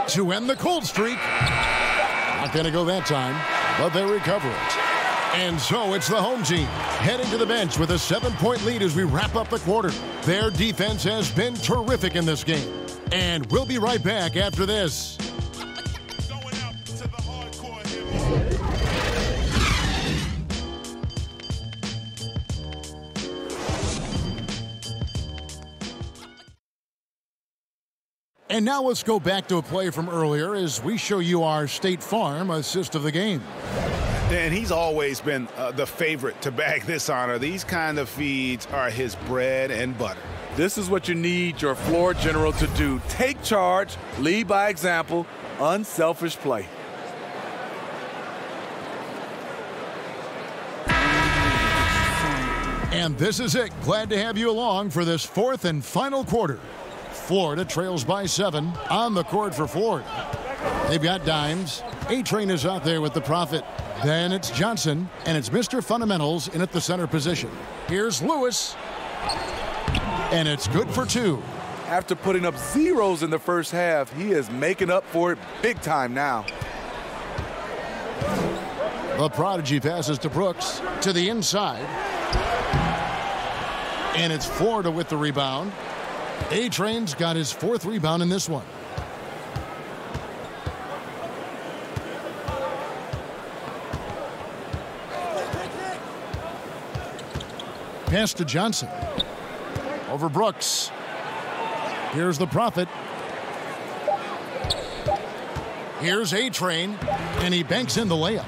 To end the cold streak. Not going to go that time, but they recover it. And so it's the home team heading to the bench with a 7-point lead as we wrap up the quarter. Their defense has been terrific in this game. And we'll be right back after this. And now let's go back to a play from earlier as we show you our State Farm assist of the game. And he's always been the favorite to bag this honor. These kind of feeds are his bread and butter. This is what you need your floor general to do. Take charge, lead by example, unselfish play. And this is it. Glad to have you along for this fourth and final quarter. Florida trails by 7 on the court for Florida. They've got Dimes. A-Train is out there with the Prophet. Then it's Johnson, and it's Mr. Fundamentals in at the center position. Here's Lewis. And it's good for 2. After putting up zeros in the first half, he is making up for it big time now. The Prodigy passes to Brooks to the inside. And it's Florida with the rebound. A-Train's got his 4th rebound in this one. Pass to Johnson. Over Brooks. Here's the Prophet. Here's A-Train, and he banks in the layup.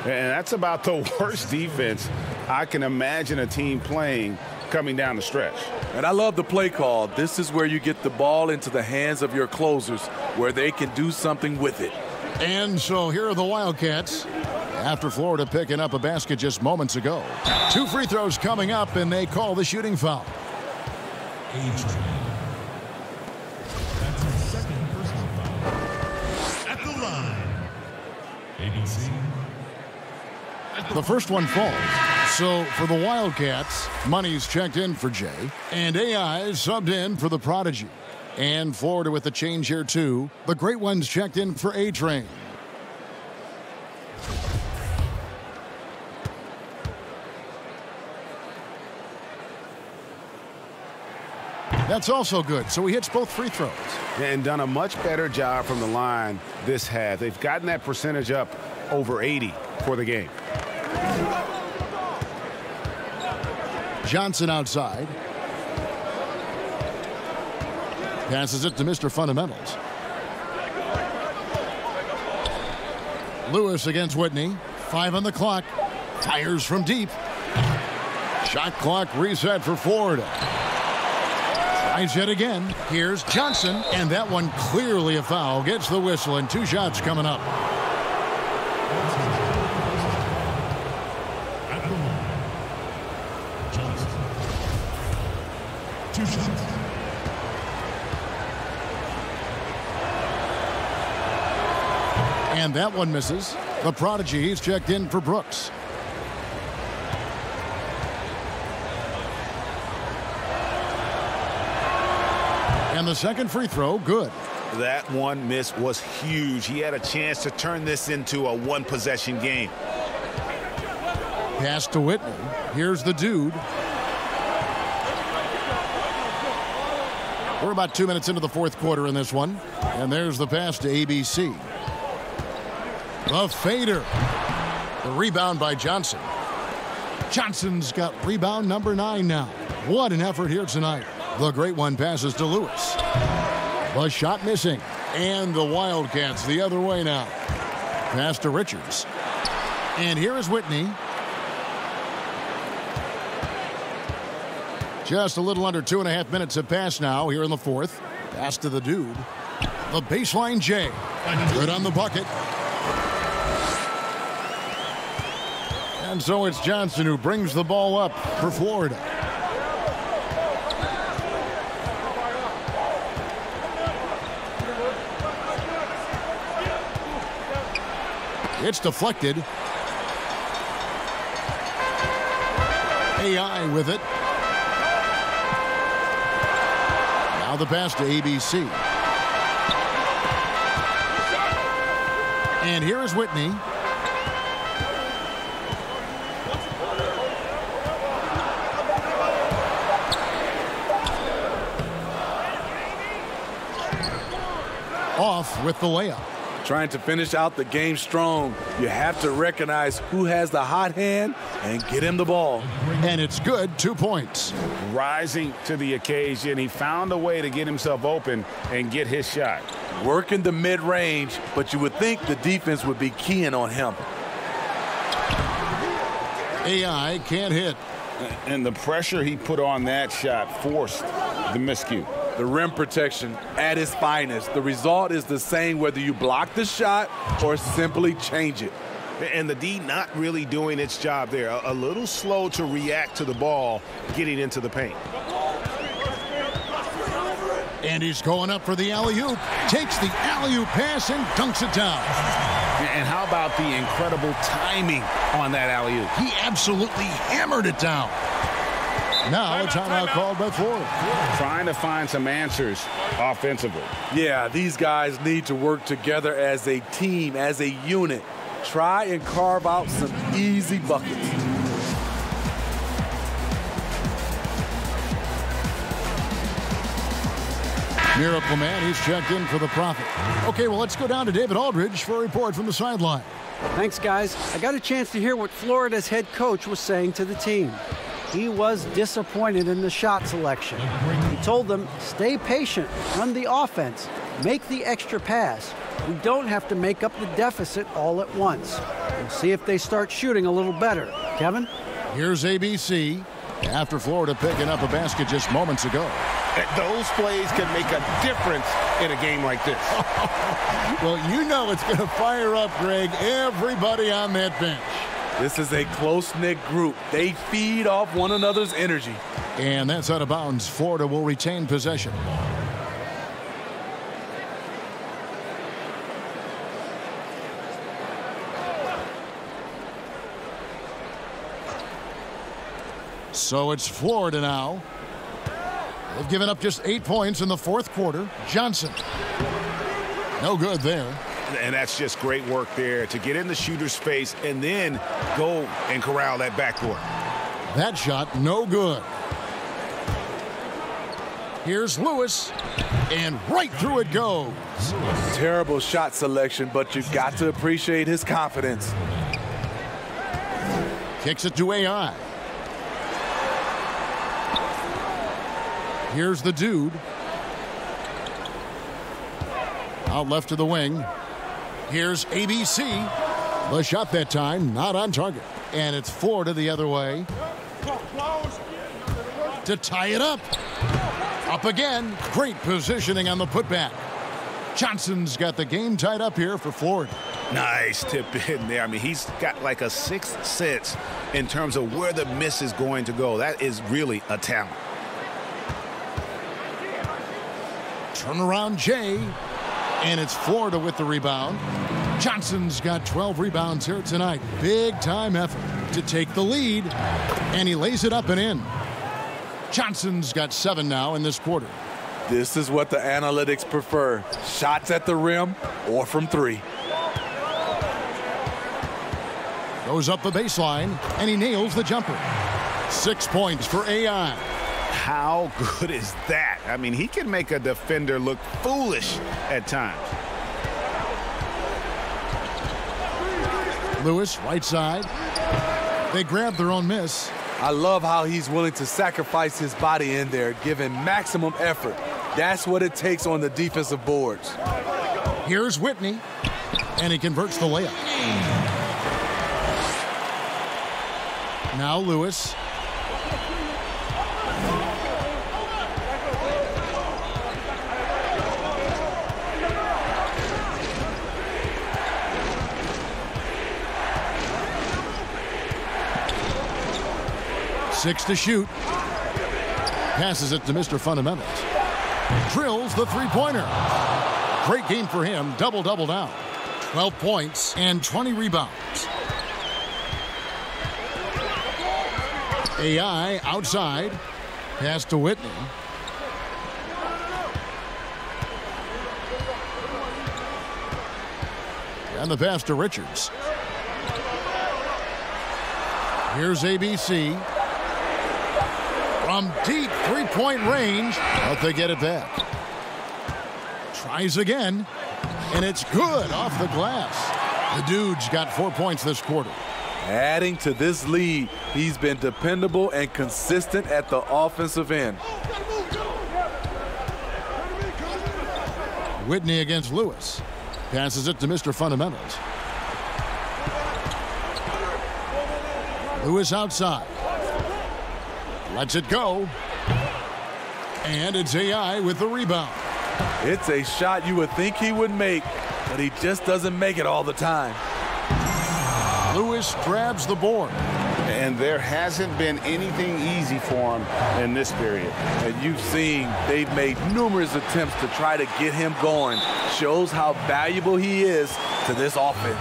And that's about the worst defense I can imagine a team playing coming down the stretch. And I love the play call. This is where you get the ball into the hands of your closers, where they can do something with it. And so here are the Wildcats. After Florida picking up a basket just moments ago. 2 free throws coming up, and they call the shooting foul. A-Train. That's his second personal foul. At the line. ABC. The first one falls. So for the Wildcats, Money's checked in for Jay, and AI subbed in for the Prodigy. And Florida with the change here too. The Great Ones checked in for A-Train. That's also good. So he hits both free throws. And done a much better job from the line this half. They've gotten that percentage up over 80 for the game. Johnson outside. Passes it to Mr. Fundamentals. Lewis against Whitney. 5 on the clock. Tires from deep. Shot clock reset for Florida. Tries yet again. Here's Johnson, and that one clearly a foul. Gets the whistle, and 2 shots coming up. At the line. Johnson. 2 shots. And that one misses. The Prodigy, he's checked in for Brooks. And the second free throw, good. That one miss was huge. He had a chance to turn this into a one-possession game. Pass to Whitney. Here's the dude. We're about 2 minutes into the fourth quarter in this one. And there's the pass to ABC. The fader. The rebound by Johnson. Johnson's got rebound number 9 now. What an effort here tonight. The Great One passes to Lewis. The shot missing. And the Wildcats the other way now. Pass to Richards. And here is Whitney. Just a little under 2.5 minutes have passed now here in the fourth. Pass to the dude. The baseline J. Good on the bucket. And so it's Johnson who brings the ball up for Florida. It's deflected. AI with it. Now the pass to ABC. And here is Whitney. Off with the layup. Trying to finish out the game strong. You have to recognize who has the hot hand and get him the ball. And it's good, 2 points. Rising to the occasion, he found a way to get himself open and get his shot. Working the mid-range, but you would think the defense would be keying on him. AI can't hit. And the pressure he put on that shot forced the miscue. The rim protection at its finest. The result is the same whether you block the shot or simply change it. And the D not really doing its job there. A little slow to react to the ball getting into the paint. And he's going up for the alley-oop. Takes the alley-oop pass and dunks it down. And how about the incredible timing on that alley-oop? He absolutely hammered it down. Now a timeout called by Florida. Trying to find some answers offensively. Yeah, these guys need to work together as a team, as a unit. Try and carve out some easy buckets. Miracle Man, he's checked in for the Prophet. Okay, well, let's go down to David Aldridge for a report from the sideline. Thanks, guys. I got a chance to hear what Florida's head coach was saying to the team. He was disappointed in the shot selection. He told them, stay patient, run the offense, make the extra pass. We don't have to make up the deficit all at once. We'll see if they start shooting a little better. Kevin? Here's ABC after Florida picking up a basket just moments ago. Those plays can make a difference in a game like this. Well, you know it's going to fire up, Greg, everybody on that bench. This is a close-knit group. They feed off one another's energy. And that's out of bounds. Florida will retain possession. So it's Florida now. They've given up just 8 points in the fourth quarter. Johnson. No good there. And that's just great work there to get in the shooter's space and then go and corral that backcourt. That shot, no good. Here's Lewis, and right through it goes. Terrible shot selection, but you've got to appreciate his confidence. Kicks it to AI. Here's the dude. Out left to the wing. Here's ABC. The shot that time, not on target. And it's Florida the other way. To tie it up. Up again. Great positioning on the putback. Johnson's got the game tied up here for Florida. Nice tip in there. I mean, he's got like a sixth sense in terms of where the miss is going to go. That is really a talent. Turnaround Jay. And it's Florida with the rebound. Johnson's got 12 rebounds here tonight. Big time effort to take the lead. And he lays it up and in. Johnson's got 7 now in this quarter. This is what the analytics prefer. Shots at the rim or from 3. Goes up the baseline, and he nails the jumper. 6 points for AI. How good is that? I mean, he can make a defender look foolish at times. Lewis, right side. They grab their own miss. I love how he's willing to sacrifice his body in there, giving maximum effort. That's what it takes on the defensive boards. Here's Whitney, and he converts the layup. Now Lewis. Six to shoot. Passes it to Mr. Fundamentals. Drills the three-pointer. Great game for him. Double-double now. 12 points and 20 rebounds. AI outside. Pass to Whitney. And the pass to Richards. Here's ABC. From deep three-point range, but they get it back. Tries again, and it's good off the glass. The Dude's got 4 points this quarter. Adding to this lead, he's been dependable and consistent at the offensive end. Whitney against Lewis. Passes it to Mr. Fundamentals. Lewis outside. Lets it go. And it's AI with the rebound. It's a shot you would think he would make, but he just doesn't make it all the time. Lewis grabs the board. And there hasn't been anything easy for him in this period. And you've seen they've made numerous attempts to try to get him going. Shows how valuable he is to this offense.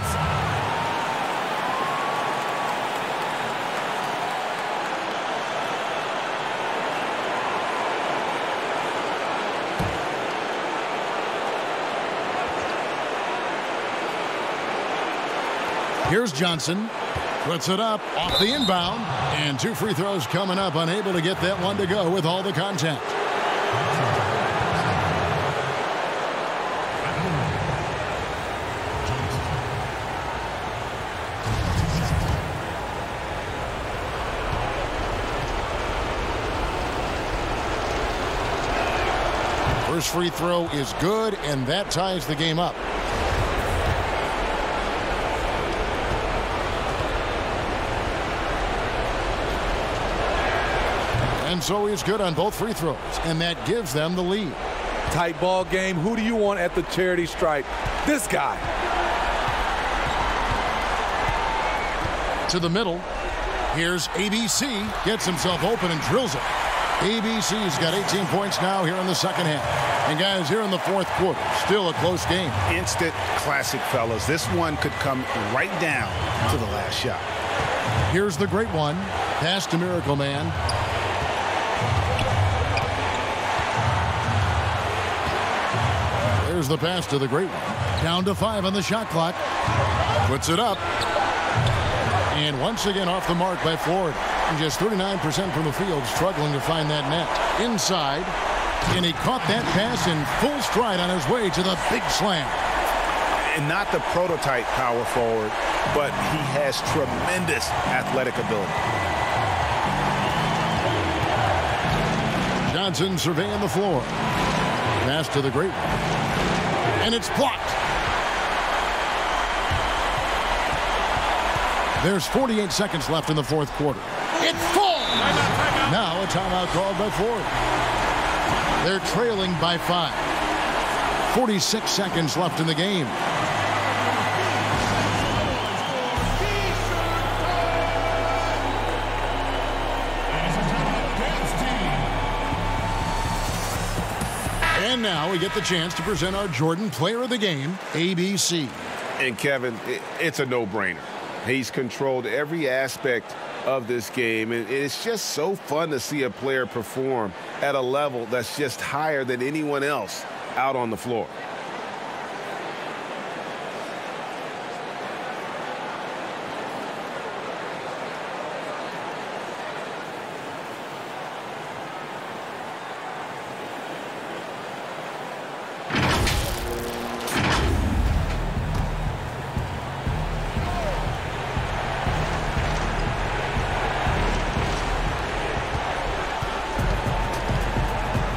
Here's Johnson. Puts it up off the inbound. And 2 free throws coming up. Unable to get that one to go with all the contact. First free throw is good, and that ties the game up. And so he's good on both free throws, and that gives them the lead. Tight ball game. Who do you want at the charity stripe? This guy. To the middle. Here's ABC. Gets himself open and drills it. ABC's got 18 points now here in the second half. And guys, here in the fourth quarter, still a close game. Instant classic, fellas. This one could come right down to the last shot. Here's the great one. Pass to Miracle Man. There's the pass to the great one. Down to 5 on the shot clock. Puts it up. And once again off the mark by Florida. Just 39% from the field, struggling to find that net. Inside. And he caught that pass in full stride on his way to the big slam. And not the prototype power forward, but he has tremendous athletic ability. Johnson surveying the floor. Pass to the great one. And it's blocked. There's 48 seconds left in the fourth quarter. It's full! Now a timeout called by Florida. They're trailing by 5. 46 seconds left in the game. And now we get the chance to present our Jordan Player of the Game, ABC. And Kevin, it's a no-brainer. He's controlled every aspect of this game, and it's just so fun to see a player perform at a level that's just higher than anyone else out on the floor.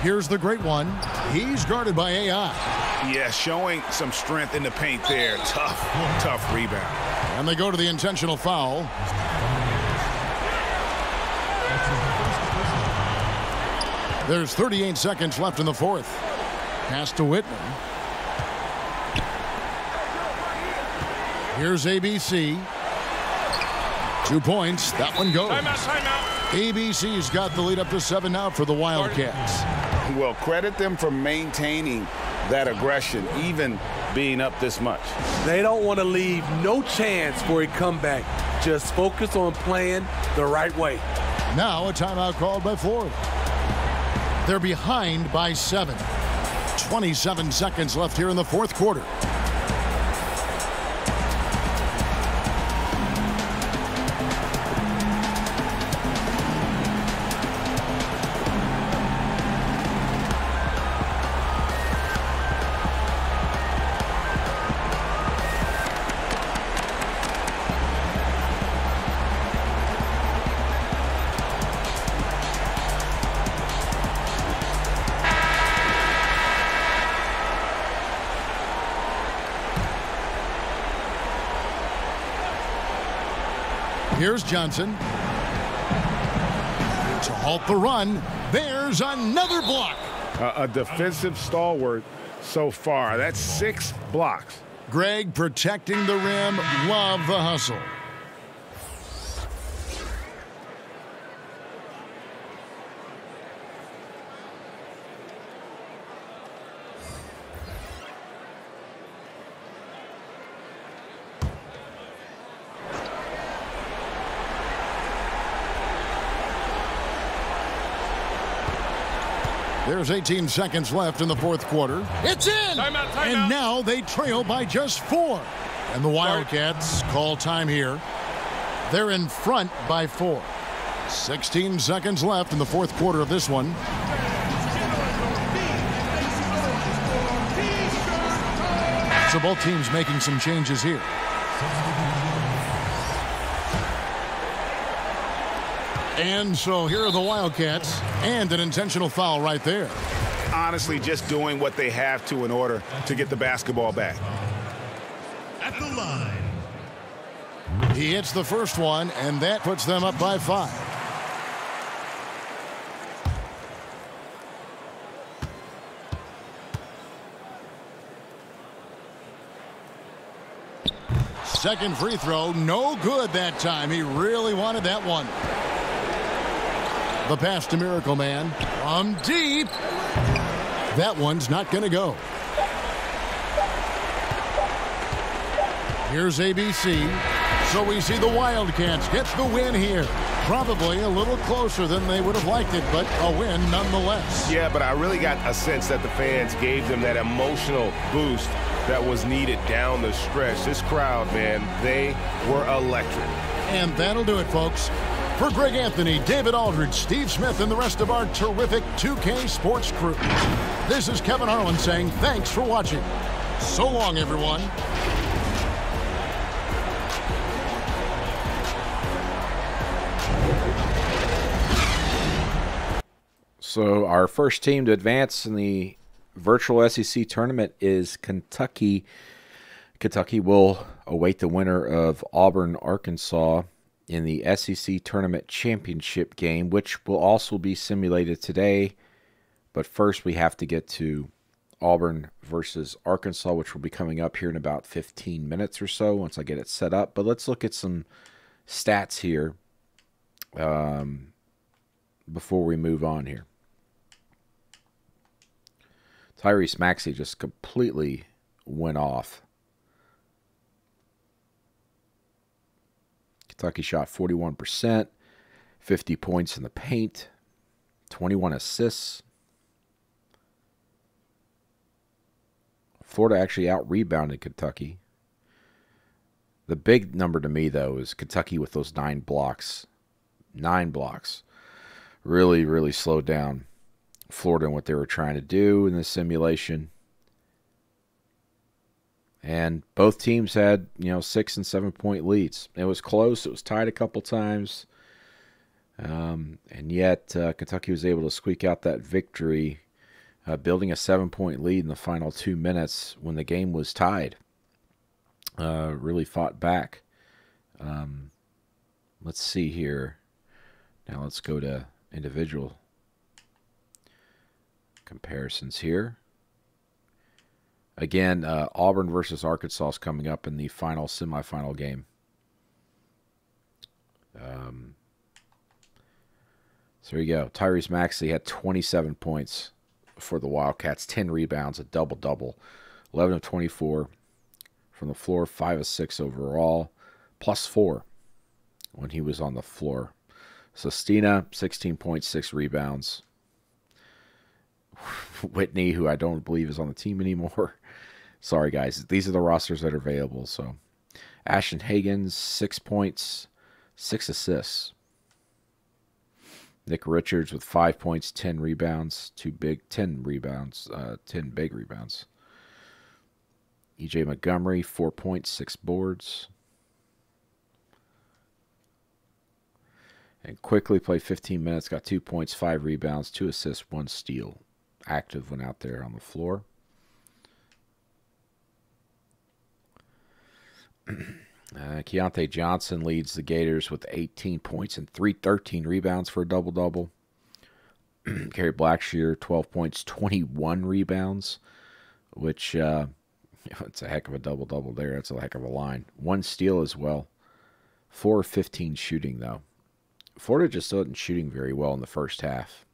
Here's the great one. He's guarded by AI. Yeah, showing some strength in the paint there. Tough rebound. And they go to the intentional foul. There's 38 seconds left in the fourth. Pass to Whitman. Here's ABC. 2 points. That one goes. ABC's got the lead up to 7 now for the Wildcats. Well, credit them for maintaining that aggression, even being up this much. They don't want to leave no chance for a comeback. Just focus on playing the right way. Now a timeout called by Florida. They're behind by 7. 27 seconds left here in the fourth quarter. Here's Johnson. To halt the run. There's another block. A defensive stalwart so far. That's 6 blocks. Greg protecting the rim. Love the hustle. There's 18 seconds left in the fourth quarter. It's in! And now they trail by just 4. And the Wildcats call time here. They're in front by 4. 16 seconds left in the fourth quarter of this one. So both teams making some changes here. And so here are the Wildcats, and an intentional foul right there. Honestly, just doing what they have to in order to get the basketball back. At the line. He hits the first one, and that puts them up by 5. Second free throw, no good that time. He really wanted that one. The pass to Miracle Man from deep. That one's not going to go. Here's ABC. So we see the Wildcats get the win here. Probably a little closer than they would have liked it, but a win nonetheless. Yeah, but I really got a sense that the fans gave them that emotional boost that was needed down the stretch. This crowd, man, they were electric. And that'll do it, folks. For Greg Anthony, David Aldridge, Steve Smith, and the rest of our terrific 2K Sports crew, this is Kevin Harlan saying thanks for watching. So long, everyone. So our first team to advance in the virtual SEC tournament is Kentucky. Kentucky will await the winner of Auburn, Arkansas in the SEC Tournament Championship game, which will also be simulated today. But first we have to get to Auburn versus Arkansas, which will be coming up here in about 15 minutes or so once I get it set up. But let's look at some stats here before we move on here. Tyrese Maxey just completely went off. Kentucky shot 41%, 50 points in the paint, 21 assists. Florida actually out-rebounded Kentucky. The big number to me, though, is Kentucky with those 9 blocks. 9 blocks. Really, really slowed down Florida and what they were trying to do in this simulation. And both teams had, 6 and 7 point leads. It was close. It was tied a couple times. And yet Kentucky was able to squeak out that victory, building a 7-point lead in the final 2 minutes when the game was tied. Really fought back. Let's see here. Now let's go to individual comparisons here. Again, Auburn versus Arkansas is coming up in the final semifinal game. So there you go. Tyrese Maxey had 27 points for the Wildcats, 10 rebounds, a double-double, 11 of 24 from the floor, 5 of 6 overall, plus 4 when he was on the floor. Sestina, 16.6 rebounds. Whitney, who I don't believe is on the team anymore. Sorry, guys. These are the rosters that are available. So, Ashton Hagans, 6 points, 6 assists. Nick Richards with 5 points, 10 rebounds, 10 rebounds, 10 big rebounds. EJ Montgomery, 4 points, 6 boards. And quickly played 15 minutes, got 2 points, 5 rebounds, 2 assists, 1 steal. Active when out there on the floor. Keontae Johnson leads the Gators with 18 points and 13 rebounds for a double-double. Kerry Blackshear, 12 points, 21 rebounds, which it's a heck of a double-double there. That's a heck of a line. 1 steal as well. 4 of 15 shooting, though. Florida just wasn't shooting very well in the first half.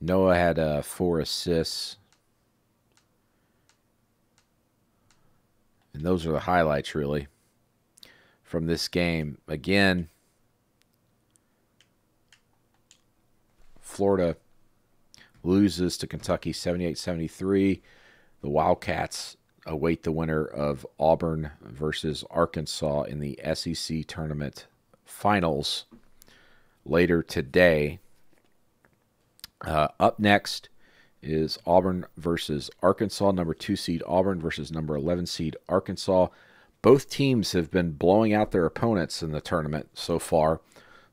Noah had 4 assists. And those are the highlights, really, from this game. Again, Florida loses to Kentucky 78-73. The Wildcats await the winner of Auburn versus Arkansas in the SEC tournament finals later today. Up next is Auburn versus Arkansas, number 2 seed Auburn versus number 11 seed Arkansas. Both teams have been blowing out their opponents in the tournament so far,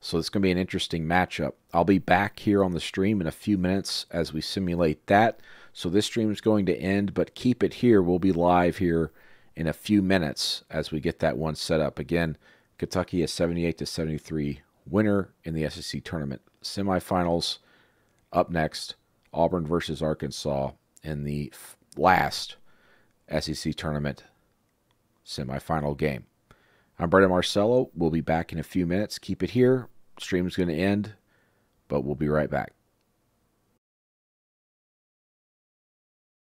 so it's going to be an interesting matchup. I'll be back here on the stream in a few minutes as we simulate that. So this stream is going to end, but keep it here. We'll be live here in a few minutes as we get that one set up. Again, Kentucky is 78-73 winner in the SEC tournament semifinals. Up next, Auburn versus Arkansas in the last SEC tournament semifinal game. I'm Brendan Marcello. We'll be back in a few minutes. Keep it here. Stream's going to end, but we'll be right back.